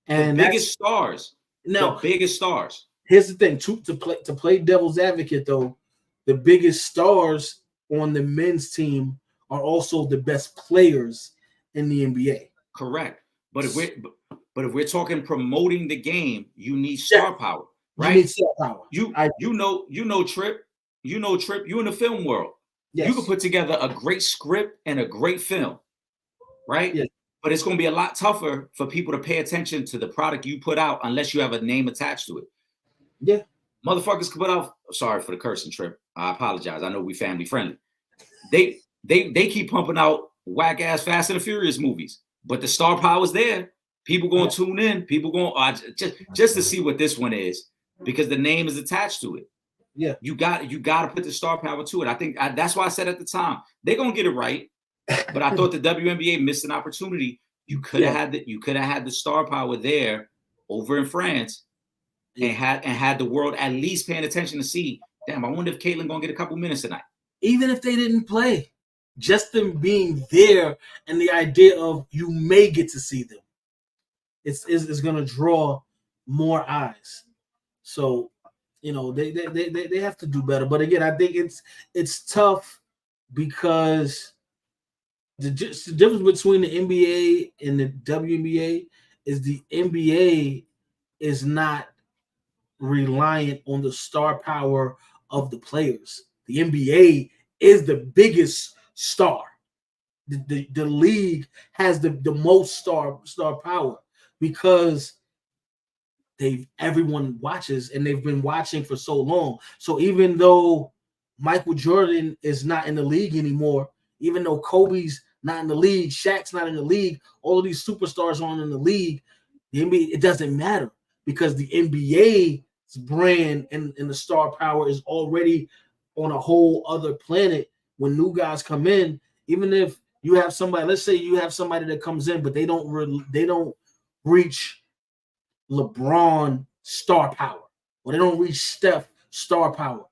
Speaker 1: And
Speaker 2: the biggest stars.
Speaker 1: No,
Speaker 2: the biggest stars.
Speaker 1: Here's the thing: to play devil's advocate, though, the biggest stars on the men's team are also the best players in the NBA.
Speaker 2: Correct. But if we're talking promoting the game, you need star power, right?
Speaker 1: You need star power.
Speaker 2: You know Trip. You know Trip. You in the film world.
Speaker 1: Yes.
Speaker 2: You can put together a great script and a great film, right?
Speaker 1: Yes.
Speaker 2: But it's going to be a lot tougher for people to pay attention to the product you put out unless you have a name attached to it.
Speaker 1: Yeah.
Speaker 2: Motherfuckers can put out. Sorry for the cursing, Trip. I apologize. I know we family friendly. They keep pumping out whack ass Fast and the Furious movies, but the star power is there. People going to tune in. People going just to see what this one is, because the name is attached to it.
Speaker 1: Yeah,
Speaker 2: you got to put the star power to it. I think that's why I said at the time they're gonna get it right. But I thought the WNBA missed an opportunity. You could have had the star power there over in France, and had the world at least paying attention to see. Damn, I wonder if Caitlin gonna get a couple minutes tonight.
Speaker 1: Even if they didn't play, just them being there and the idea of you may get to see them, it's gonna draw more eyes. So, they have to do better. But again, I think it's tough because the difference between the NBA and the WNBA is the NBA is not reliant on the star power of the players. The NBA is the biggest star. The league has the most star power because everyone watches, and they've been watching for so long. So even though Michael Jordan is not in the league anymore, even though Kobe's not in the league, Shaq's not in the league, all of these superstars aren't in the league, the NBA, it doesn't matter because the NBA's brand and the star power is already on a whole other planet. When new guys come in, even if you have somebody, let's say you have somebody that comes in, but they don't reach LeBron star power, or they don't reach Steph star power.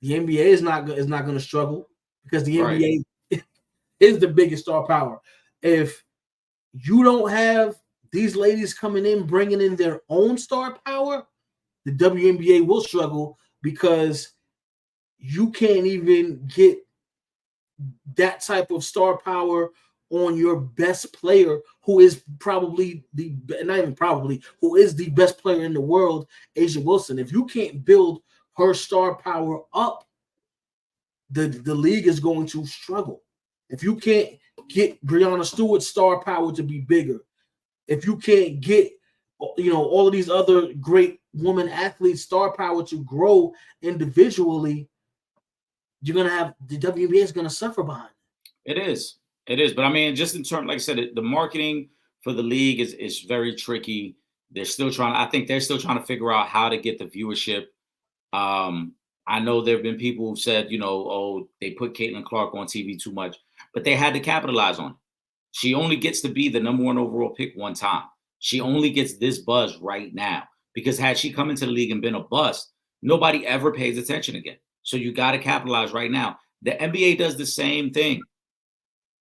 Speaker 1: The NBA is not going to struggle because the NBA is the biggest star power. If you don't have these ladies coming in, bringing in their own star power, the WNBA will struggle because you can't even get that type of star power on your best player, who is probably who is the best player in the world, A'ja Wilson. If you can't build her star power up, the league is going to struggle. If you can't get Breanna Stewart's star power to be bigger, if you can't get all of these other great women athletes star power to grow individually, you're gonna have the WNBA is gonna suffer behind it.
Speaker 2: It is, but I mean, just in terms, like I said, the marketing for the league is very tricky. I think they're still trying to figure out how to get the viewership. I know there have been people who've said, they put Caitlin Clark on TV too much, but they had to capitalize on it. She only gets to be the number 1 overall pick one time. She only gets this buzz right now, because had she come into the league and been a bust, nobody ever pays attention again. So you got to capitalize right now. The NBA does the same thing.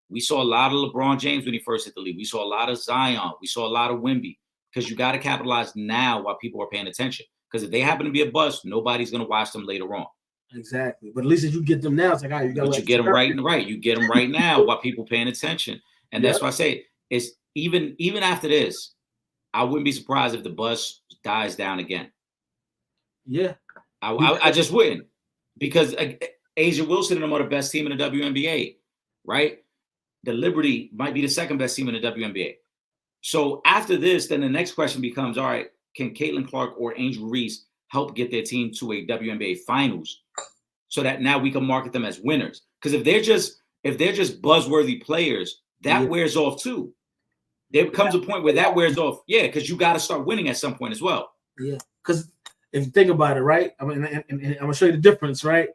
Speaker 2: We saw a lot of LeBron James when he first hit the league. We saw a lot of Zion. We saw a lot of Wemby, because you got to capitalize now while people are paying attention. Because if they happen to be a bust, nobody's going to watch them later on.
Speaker 1: Exactly. But at least if you get them now, it's like, all right, you got to
Speaker 2: get them right. You get them right now while people paying attention. And that's why I say it's even after this, I wouldn't be surprised if the buzz dies down again.
Speaker 1: Yeah.
Speaker 2: I just wouldn't, because Asia Wilson and them are the best team in the WNBA, right? The Liberty might be the second best team in the WNBA. So after this, then the next question becomes, all right, can Caitlin Clark or Angel Reese help get their team to a WNBA finals so that now we can market them as winners? Because if they're just buzzworthy players, that wears off too. There comes a point where that wears off. Yeah, because you got to start winning at some point as well.
Speaker 1: Yeah, because if you think about it, right? I mean, and I'm gonna show you the difference, right?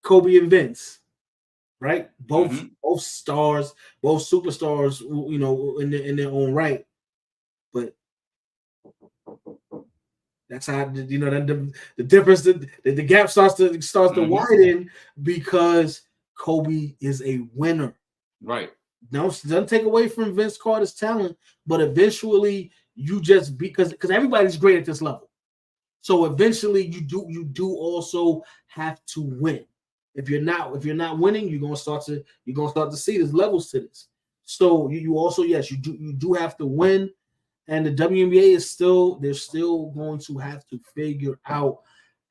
Speaker 1: Kobe and Vince, right? Both stars, both superstars, you know, in their own right. But that's how, you know, the difference, the gap starts to widen because Kobe is a winner.
Speaker 2: Right.
Speaker 1: Now, it doesn't take away from Vince Carter's talent, but eventually you just, because everybody's great at this level. So eventually you do also have to win. If you're not winning, you're gonna start to see there's levels to this. So you also, yes, you do have to win. And the WNBA they're still going to have to figure out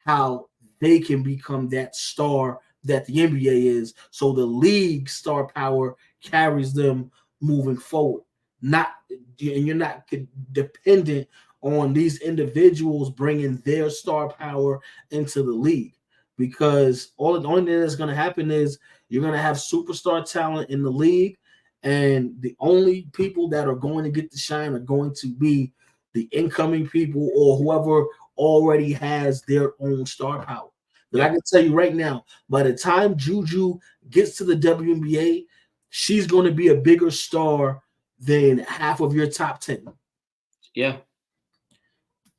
Speaker 1: how they can become that star that the NBA is, so the league star power carries them moving forward. And you're not dependent on these individuals bringing their star power into the league, because the only thing that's going to happen is you're going to have superstar talent in the league, and the only people that are going to get the shine are going to be the incoming people or whoever already has their own star power. But I can tell you right now, by the time Juju gets to the WNBA, she's going to be a bigger star than half of your top 10.
Speaker 2: Yeah.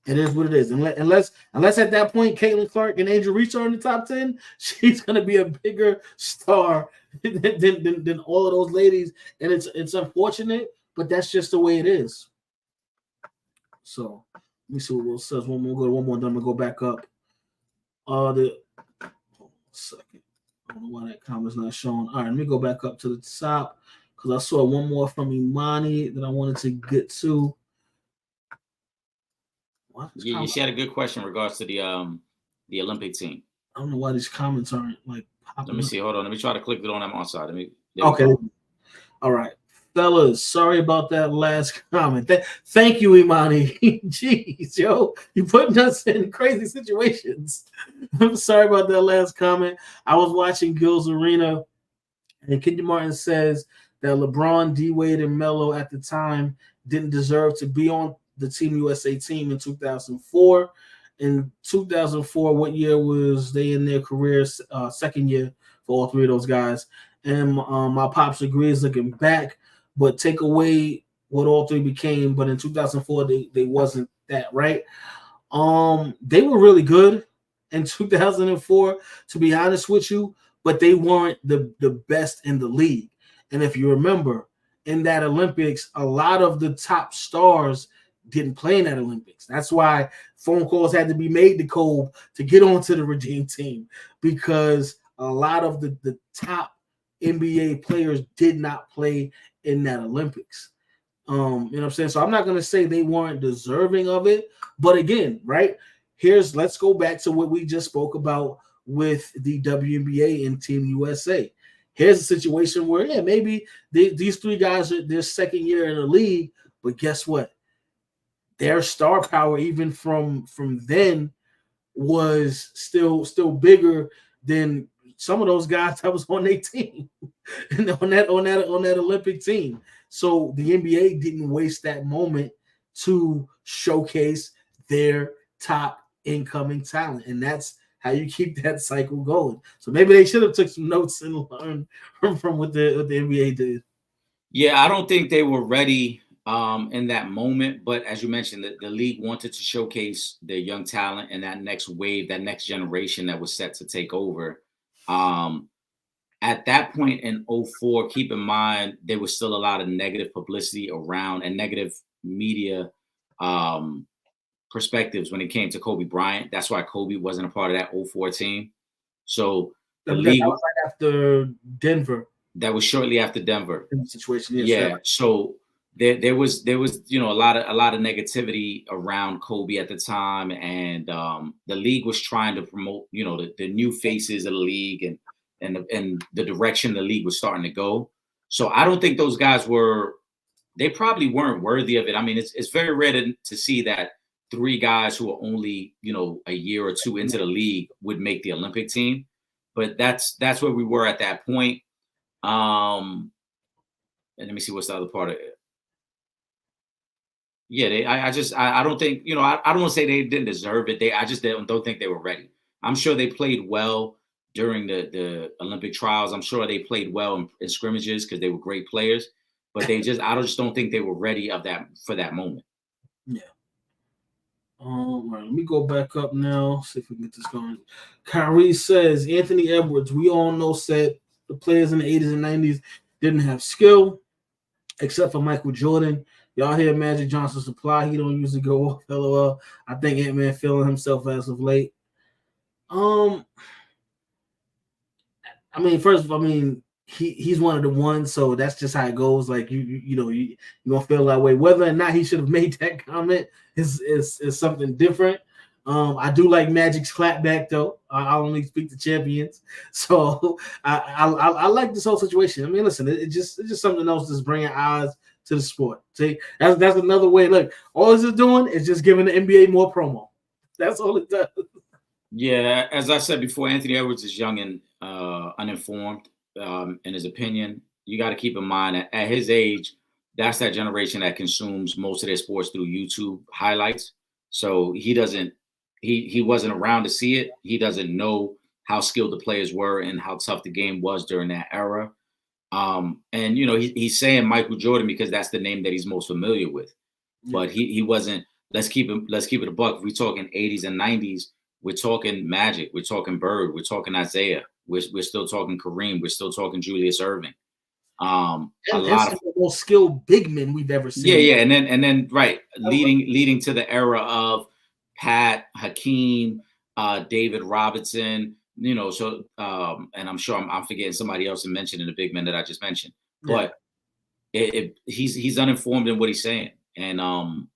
Speaker 1: It is what it is. Unless at that point Caitlin Clark and Angel Reese are in the top 10, she's going to be a bigger star than all of those ladies. And it's unfortunate, but that's just the way it is. So let me see what Will says. One more, then I'm going to go back up. Hold on a second. I don't know why that comment's not showing. All right, let me go back up to the top because I saw one more from Imani that I wanted to get to.
Speaker 2: Yeah, she had a good question in regards to the Olympic team.
Speaker 1: I don't know why these comments aren't like popping.
Speaker 2: Let me see. Hold on. Let me try to click it on my side.
Speaker 1: Okay. All right. Fellas, sorry about that last comment. Thank you, Imani. Jeez, yo, you putting us in crazy situations. I'm sorry about that last comment. I was watching Gil's Arena, and Kenya Martin says that LeBron, D Wade, and Melo at the time didn't deserve to be on the Team USA team in 2004. In 2004, what year was they in their careers? Second year for all three of those guys. And my pops agrees looking back, but take away what all three became. But in 2004, they wasn't that, right? They were really good in 2004, to be honest with you, but they weren't the best in the league. And if you remember, in that Olympics, a lot of the top stars didn't play in that Olympics. That's why phone calls had to be made to Kobe to get onto the Redeem team, because a lot of the top NBA players did not play in that Olympics. You know what I'm saying? So I'm not going to say they weren't deserving of it. But again, right, let's go back to what we just spoke about with the WNBA and Team USA. Here's a situation where, yeah, maybe these three guys are their second year in the league, but guess what? Their star power, even from then, was still bigger than some of those guys that was on their team and on that Olympic team. So the NBA didn't waste that moment to showcase their top incoming talent, and that's how you keep that cycle going. So maybe they should have took some notes and learned from what the NBA did.
Speaker 2: Yeah, I don't think they were ready in that moment, but as you mentioned, the league wanted to showcase their young talent and that next wave, that next generation that was set to take over. At that point in 2004, keep in mind, there was still a lot of negative publicity around and negative media perspectives when it came to Kobe Bryant. That's why Kobe wasn't a part of that 2004 team. So the league
Speaker 1: was right after Denver.
Speaker 2: That was shortly after Denver.
Speaker 1: Situation,
Speaker 2: yeah. So there was a lot of negativity around Kobe at the time, and the league was trying to promote the new faces of the league and the direction the league was starting to go. So I don't think those guys they probably weren't worthy of it. I mean, it's very rare to see that three guys who are only a year or two into the league would make the Olympic team, but that's where we were at that point. And let me see what's the other part of it. Yeah, I don't think I don't want to say they didn't deserve it. I just don't think they were ready. I'm sure they played well during the Olympic trials. I'm sure they played well in scrimmages because they were great players, but I just don't think they were ready for that moment.
Speaker 1: Yeah. All right, let me go back up now. See if we can get this going. Kyrie says Anthony Edwards. We all know said the players in the 80s and 90s didn't have skill, except for Michael Jordan. Y'all hear Magic Johnson supply? He don't usually go off. LOL. I think Ant-Man feeling himself as of late. I mean, first of all, he's one of the ones, so that's just how it goes. Like you gonna feel that way. Whether or not he should have made that comment is something different. I do like Magic's clapback though. I only speak to champions, so I like this whole situation. I mean, listen, it's just something else that's bringing eyes to the sport. See, that's another way. Look, all this is doing is just giving the NBA more promo. That's all it does.
Speaker 2: Yeah, as I said before, Anthony Edwards is young and uninformed in his opinion. You got to keep in mind that at his age, that's that generation that consumes most of their sports through YouTube highlights. So he wasn't around to see it. He doesn't know how skilled the players were and how tough the game was during that era. And he's saying Michael Jordan because that's the name that he's most familiar with. But he wasn't. Let's keep it a buck. If we're talking 80s and 90s, we're talking Magic, we're talking Bird, we're talking Isaiah, we're still talking Kareem, we're still talking Julius Irving. A lot of
Speaker 1: the most skilled big men we've ever seen.
Speaker 2: Yeah, and then right, leading to the era of Pat, Hakeem, David Robinson. So and I'm sure I'm forgetting somebody else and mentioning the big men that I just mentioned. But he's uninformed in what he's saying, and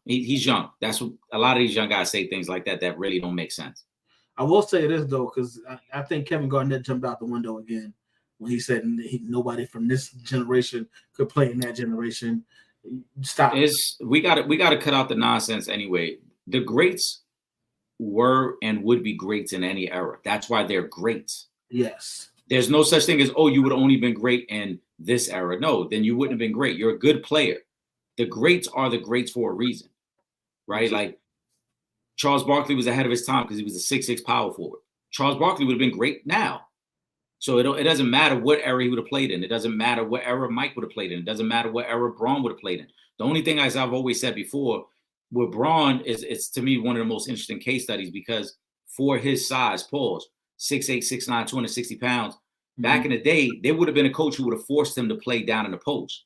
Speaker 2: he's young. That's what a lot of these young guys say, things like that really don't make sense.
Speaker 1: I will say this though, because I think Kevin Garnett jumped out the window again when he said nobody from this generation could play in that generation. Stop.
Speaker 2: We got to cut out the nonsense anyway. The greats were and would be greats in any era. That's why they're greats.
Speaker 1: Yes.
Speaker 2: There's no such thing as, oh, you would have only been great in this era. No, then you wouldn't have been great. You're a good player. The greats are the greats for a reason, right? Like Charles Barkley was ahead of his time because he was a 6'6" power forward. Charles Barkley would have been great now. So it doesn't matter what era he would have played in. It doesn't matter what era Mike would have played in. It doesn't matter what era Braun would have played in. The only thing, as I've always said before, with Braun it's to me one of the most interesting case studies because for his size, 6'8", 6'9", 260 pounds, back in the day, there would have been a coach who would have forced him to play down in the post.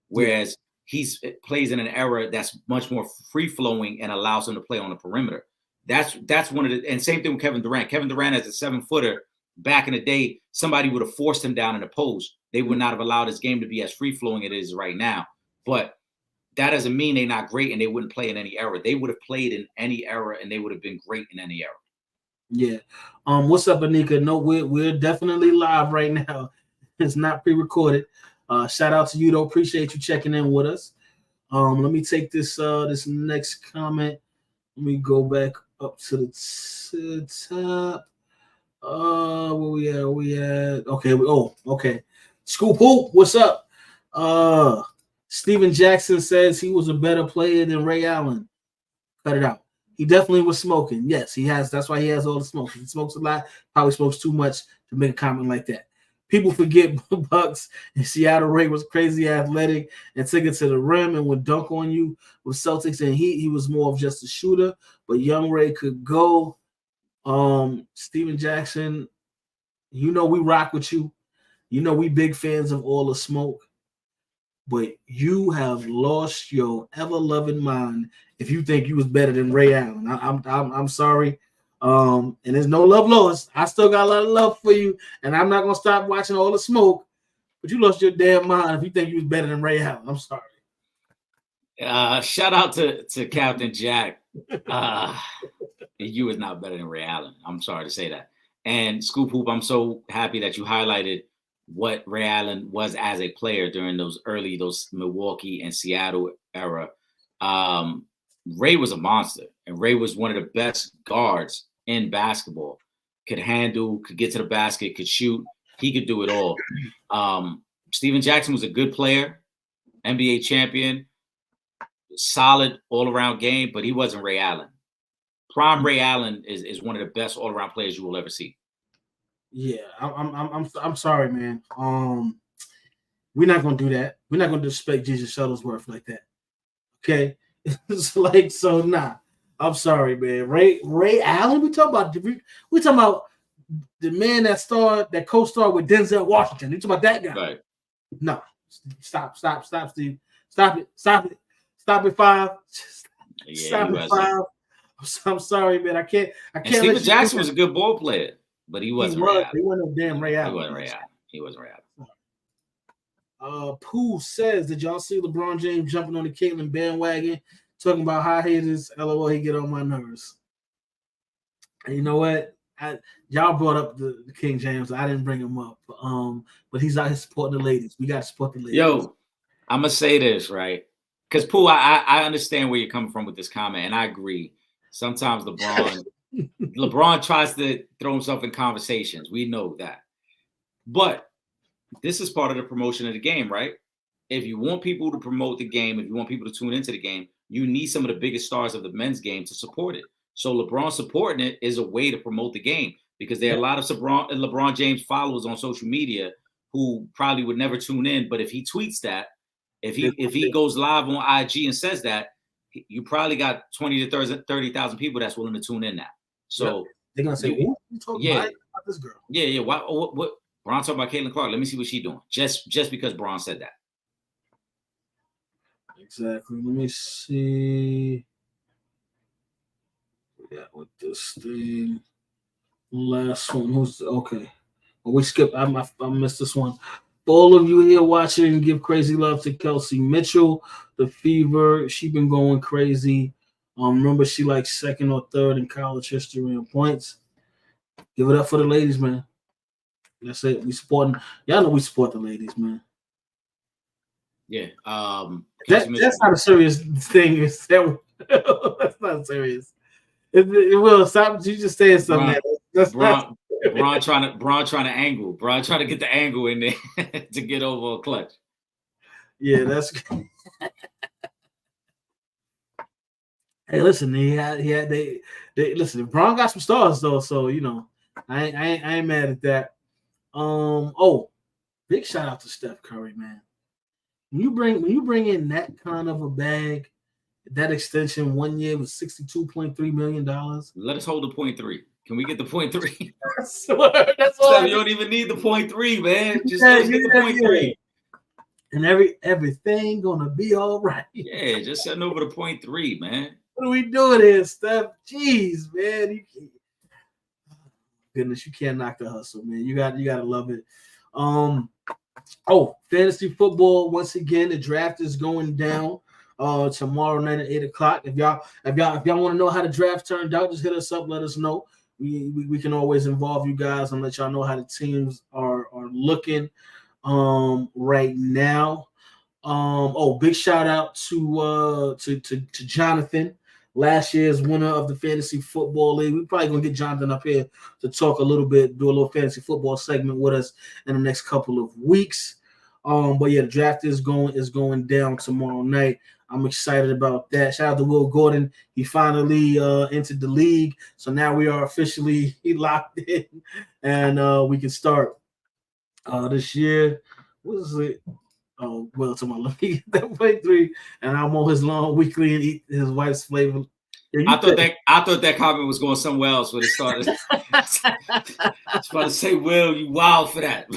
Speaker 2: Whereas he plays in an era that's much more free-flowing and allows him to play on the perimeter. That's one of the, and same thing with Kevin Durant. Kevin Durant as a 7-footer, back in the day, somebody would have forced him down in the post. They would not have allowed his game to be as free-flowing as it is right now. But that doesn't mean they're not great and they wouldn't play in any era. They would have played in any era and they would have been great in any era.
Speaker 1: Yeah. What's up, Anika? No, we're definitely live right now. It's not pre-recorded. Shout out to you though. Appreciate you checking in with us. Let me take this next comment. Let me go back up to the top. Where we at? Okay. Okay. Scoop Hoop, what's up? Steven Jackson says he was a better player than Ray Allen. Cut it out. He definitely was smoking. Yes, he has. That's why he has all the smoke. He smokes a lot. Probably smokes too much to make a comment like that. People forget Bucks and Seattle Ray was crazy athletic and took it to the rim and would dunk on you with Celtics and he was more of just a shooter. But young Ray could go. Steven Jackson, we rock with you. We big fans of all the smoke. But you have lost your ever-loving mind if you think you was better than Ray Allen. I'm sorry. And there's no love lost. I still got a lot of love for you, and I'm not gonna stop watching all the smoke. But you lost your damn mind if you think you was better than Ray Allen. I'm sorry.
Speaker 2: Shout out to Captain Jack. You is not better than Ray Allen. I'm sorry to say that. And Scoop Hoop, I'm so happy that you highlighted what Ray Allen was as a player during those Milwaukee and Seattle era. Ray was a monster, and Ray was one of the best guards in basketball. Could handle, could get to the basket, could shoot. He could do it all. Steven Jackson was a good player, NBA champion, solid all-around game, but he wasn't Ray Allen. Prime Ray Allen is one of the best all-around players you will ever see.
Speaker 1: Yeah, I'm sorry, man. We're not gonna do that. We're not gonna disrespect Jesus Shuttlesworth like that. Okay, it's like so. Nah, I'm sorry, man. Ray Allen. We talking about the man that co-starred with Denzel Washington. You talking about that guy?
Speaker 2: Right.
Speaker 1: No, stop, Steve. Stop it, 5. Stop it, 5. I'm sorry, man. I can't.
Speaker 2: Steven Jackson was a good ball player, but he wasn't Ray Allen.
Speaker 1: He wasn't no damn Ray Allen.
Speaker 2: He wasn't Ray Allen.
Speaker 1: Pooh says, did y'all see LeBron James jumping on the Caitlyn bandwagon, talking about high haters? LOL, he get on my nerves. And you know what? Y'all brought up the King James. I didn't bring him up. But he's out here supporting the ladies. We got to support the ladies.
Speaker 2: Yo, I'm gonna say this, right? Because Pooh, I understand where you're coming from with this comment, and I agree. Sometimes LeBron tries to throw himself in conversations. We know that. But this is part of the promotion of the game, right? If you want people to promote the game, if you want people to tune into the game, you need some of the biggest stars of the men's game to support it. So LeBron supporting it is a way to promote the game, because there are a lot of LeBron James followers on social media who probably would never tune in. But if he tweets that, if he goes live on IG and says that, you probably got 20 to 30,000 people that's willing to tune in now. So
Speaker 1: they're gonna say, "Who you talking about this girl?"
Speaker 2: Yeah. What Bron talking about Caitlin Clark? Let me see what she's doing. Just because Bron said that.
Speaker 1: Exactly. Let me see. Yeah, with this thing. Last one. Who's okay? Well, we skipped. I missed this one. For all of you here watching, give crazy love to Kelsey Mitchell, the Fever. She been going crazy. Remember, she like second or third in college history in points. Give it up for the ladies, man. That's it. We supporting. Y'all know we support the ladies, man.
Speaker 2: Yeah.
Speaker 1: That's not a serious thing. That's not serious. It will stop. You just saying something.
Speaker 2: Bron trying to angle. Bron trying to get the angle in there to get over a clutch.
Speaker 1: Yeah, that's. Hey, listen, they listen. Bron got some stars though, so you know, I ain't mad at that. Big shout out to Steph Curry, man. When you bring in that kind of a bag, that extension 1 year was $62.3 million.
Speaker 2: Let us hold the 0.3. Can we get the 0.3?
Speaker 1: That's all.
Speaker 2: You don't even need the 0.3, man. Just let's get the 0.3.
Speaker 1: And everything gonna be all right.
Speaker 2: Yeah, just setting over the 0.3, man.
Speaker 1: What are we doing here, Steph? Jeez, man. Goodness, you can't knock the hustle, man. You gotta love it. Fantasy football once again. The draft is going down tomorrow night at 8:00. If y'all want to know how the draft turned out, just hit us up. Let us know. We can always involve you guys and let y'all know how the teams are looking right now. Big shout out to Jonathan, last year's winner of the Fantasy Football League. We're probably gonna get Jonathan up here to talk a little bit, do a little fantasy football segment with us in the next couple of weeks. But yeah, the draft is going down tomorrow night. I'm excited about that. Shout out to Will Gordon. He finally entered the league, so now we are officially locked in, and we can start this year. What is it? Oh, well, to my let me get that 0.3, and I'm on his long weekly and eat his wife's flavor. Yeah,
Speaker 2: I thought that comment was going somewhere else when it started. I was about to say, Will, you wild for that.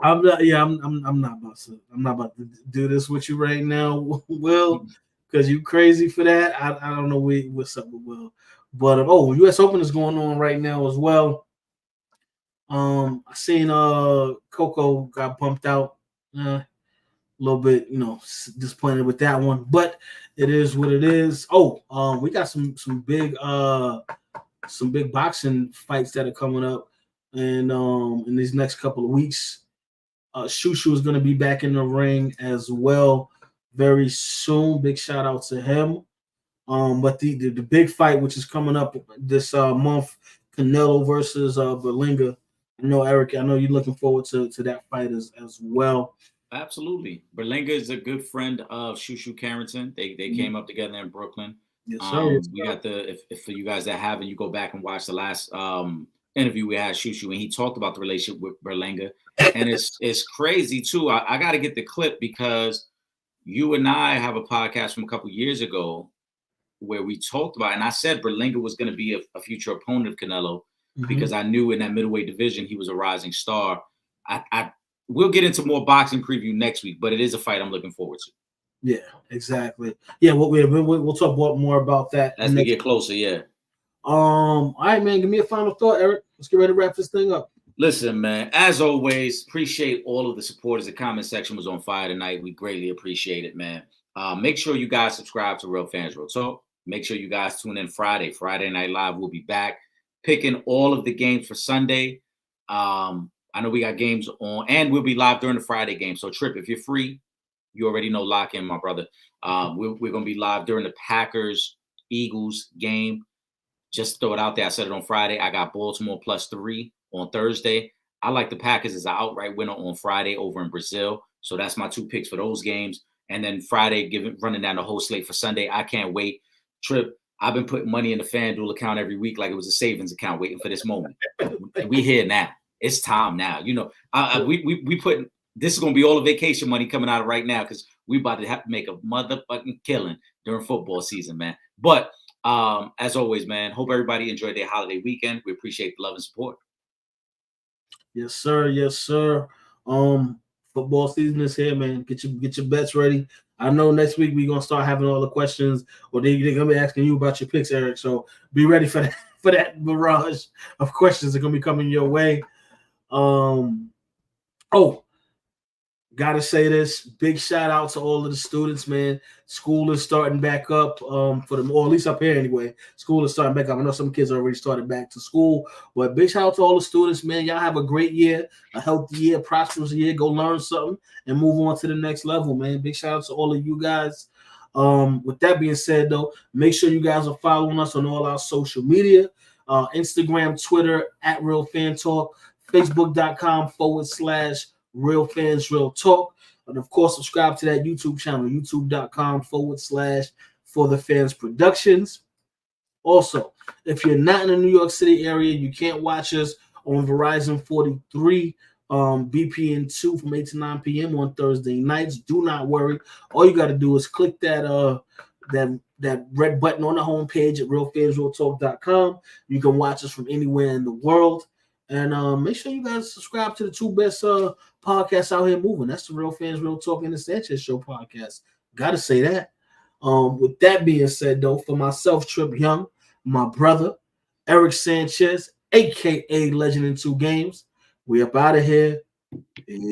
Speaker 1: I'm not about to do this with you right now, Will, because you crazy for that. I don't know what's up with Will, but U.S. Open is going on right now as well. I seen Coco got bumped out. little bit, disappointed with that one, but it is what it is. Oh, we got some big boxing fights that are coming up, and in these next couple of weeks, Shushu is going to be back in the ring as well very soon. Big shout out to him. But the big fight which is coming up this month, Canelo versus Berlinga. I know Eric, I know you're looking forward to that fight as well.
Speaker 2: Absolutely. Berlinga is a good friend of Shushu Carrington. They came up together in Brooklyn.
Speaker 1: Yes, sir.
Speaker 2: We got if for you guys that haven't, you go back and watch the last interview we had Shushu, and he talked about the relationship with Berlinga. And it's crazy too. I got to get the clip because you and I have a podcast from a couple years ago where we talked about, and I said Berlinga was going to be a future opponent of Canelo because I knew in that middleweight division he was a rising star. We'll get into more boxing preview next week, but it is a fight I'm looking forward to.
Speaker 1: Yeah, exactly. Yeah, we'll talk more about that
Speaker 2: as we get closer. Yeah.
Speaker 1: All right, man. Give me a final thought, Eric. Let's get ready to wrap this thing up.
Speaker 2: Listen, man. As always, appreciate all of the supporters. The comment section was on fire tonight. We greatly appreciate it, man. Make sure you guys subscribe to Real Fans Real Talk. Make sure you guys tune in Friday Night Live. We'll be back picking all of the games for Sunday. I know we got games on, and we'll be live during the Friday game. So, Trip, if you're free, you already know, lock in, my brother. We're going to be live during the Packers-Eagles game. Just throw it out there. I said it on Friday. I got Baltimore +3 on Thursday. I like the Packers as an outright winner on Friday over in Brazil. So that's my 2 picks for those games. And then Friday, running down the whole slate for Sunday. I can't wait. Trip, I've been putting money in the FanDuel account every week like it was a savings account, waiting for this moment. And we here now. It's time now. We put this is gonna be all the vacation money coming out of right now because we about to have to make a motherfucking killing during football season, man. But as always, man, hope everybody enjoyed their holiday weekend. We appreciate the love and support.
Speaker 1: Yes, sir. Yes, sir. Football season is here, man. Get your bets ready. I know next week we're gonna start having all the questions, or they're gonna be asking you about your picks, Eric. So be ready for that barrage of questions that are gonna be coming your way. Gotta say this. Big shout out to all of the students, man. School is starting back up for them, or at least up here anyway. School is starting back up. I know some kids already started back to school, but big shout out to all the students, man. Y'all have a great year, a healthy year, prosperous year. Go learn something and move on to the next level, man. Big shout out to all of you guys. With that being said, though, make sure you guys are following us on all our social media, Instagram, Twitter, @RealFanTalk, Facebook.com/Real Fans Real Talk. And of course, subscribe to that YouTube channel, YouTube.com/For the Fans Productions. Also, if you're not in the New York City area, you can't watch us on Verizon 43 BPN2 from 8 to 9 p.m. on Thursday nights. Do not worry. All you got to do is click that red button on the homepage at realfansrealtalk.com. You can watch us from anywhere in the world. And make sure you guys subscribe to the 2 best podcasts out here moving. That's the Real Fans Real Talk and the Sanchez Show podcast. Got to say that. With that being said, though, for myself, Trip Young, my brother, Eric Sanchez, a.k.a. Legend in 2 Games, we up out of here. Peace.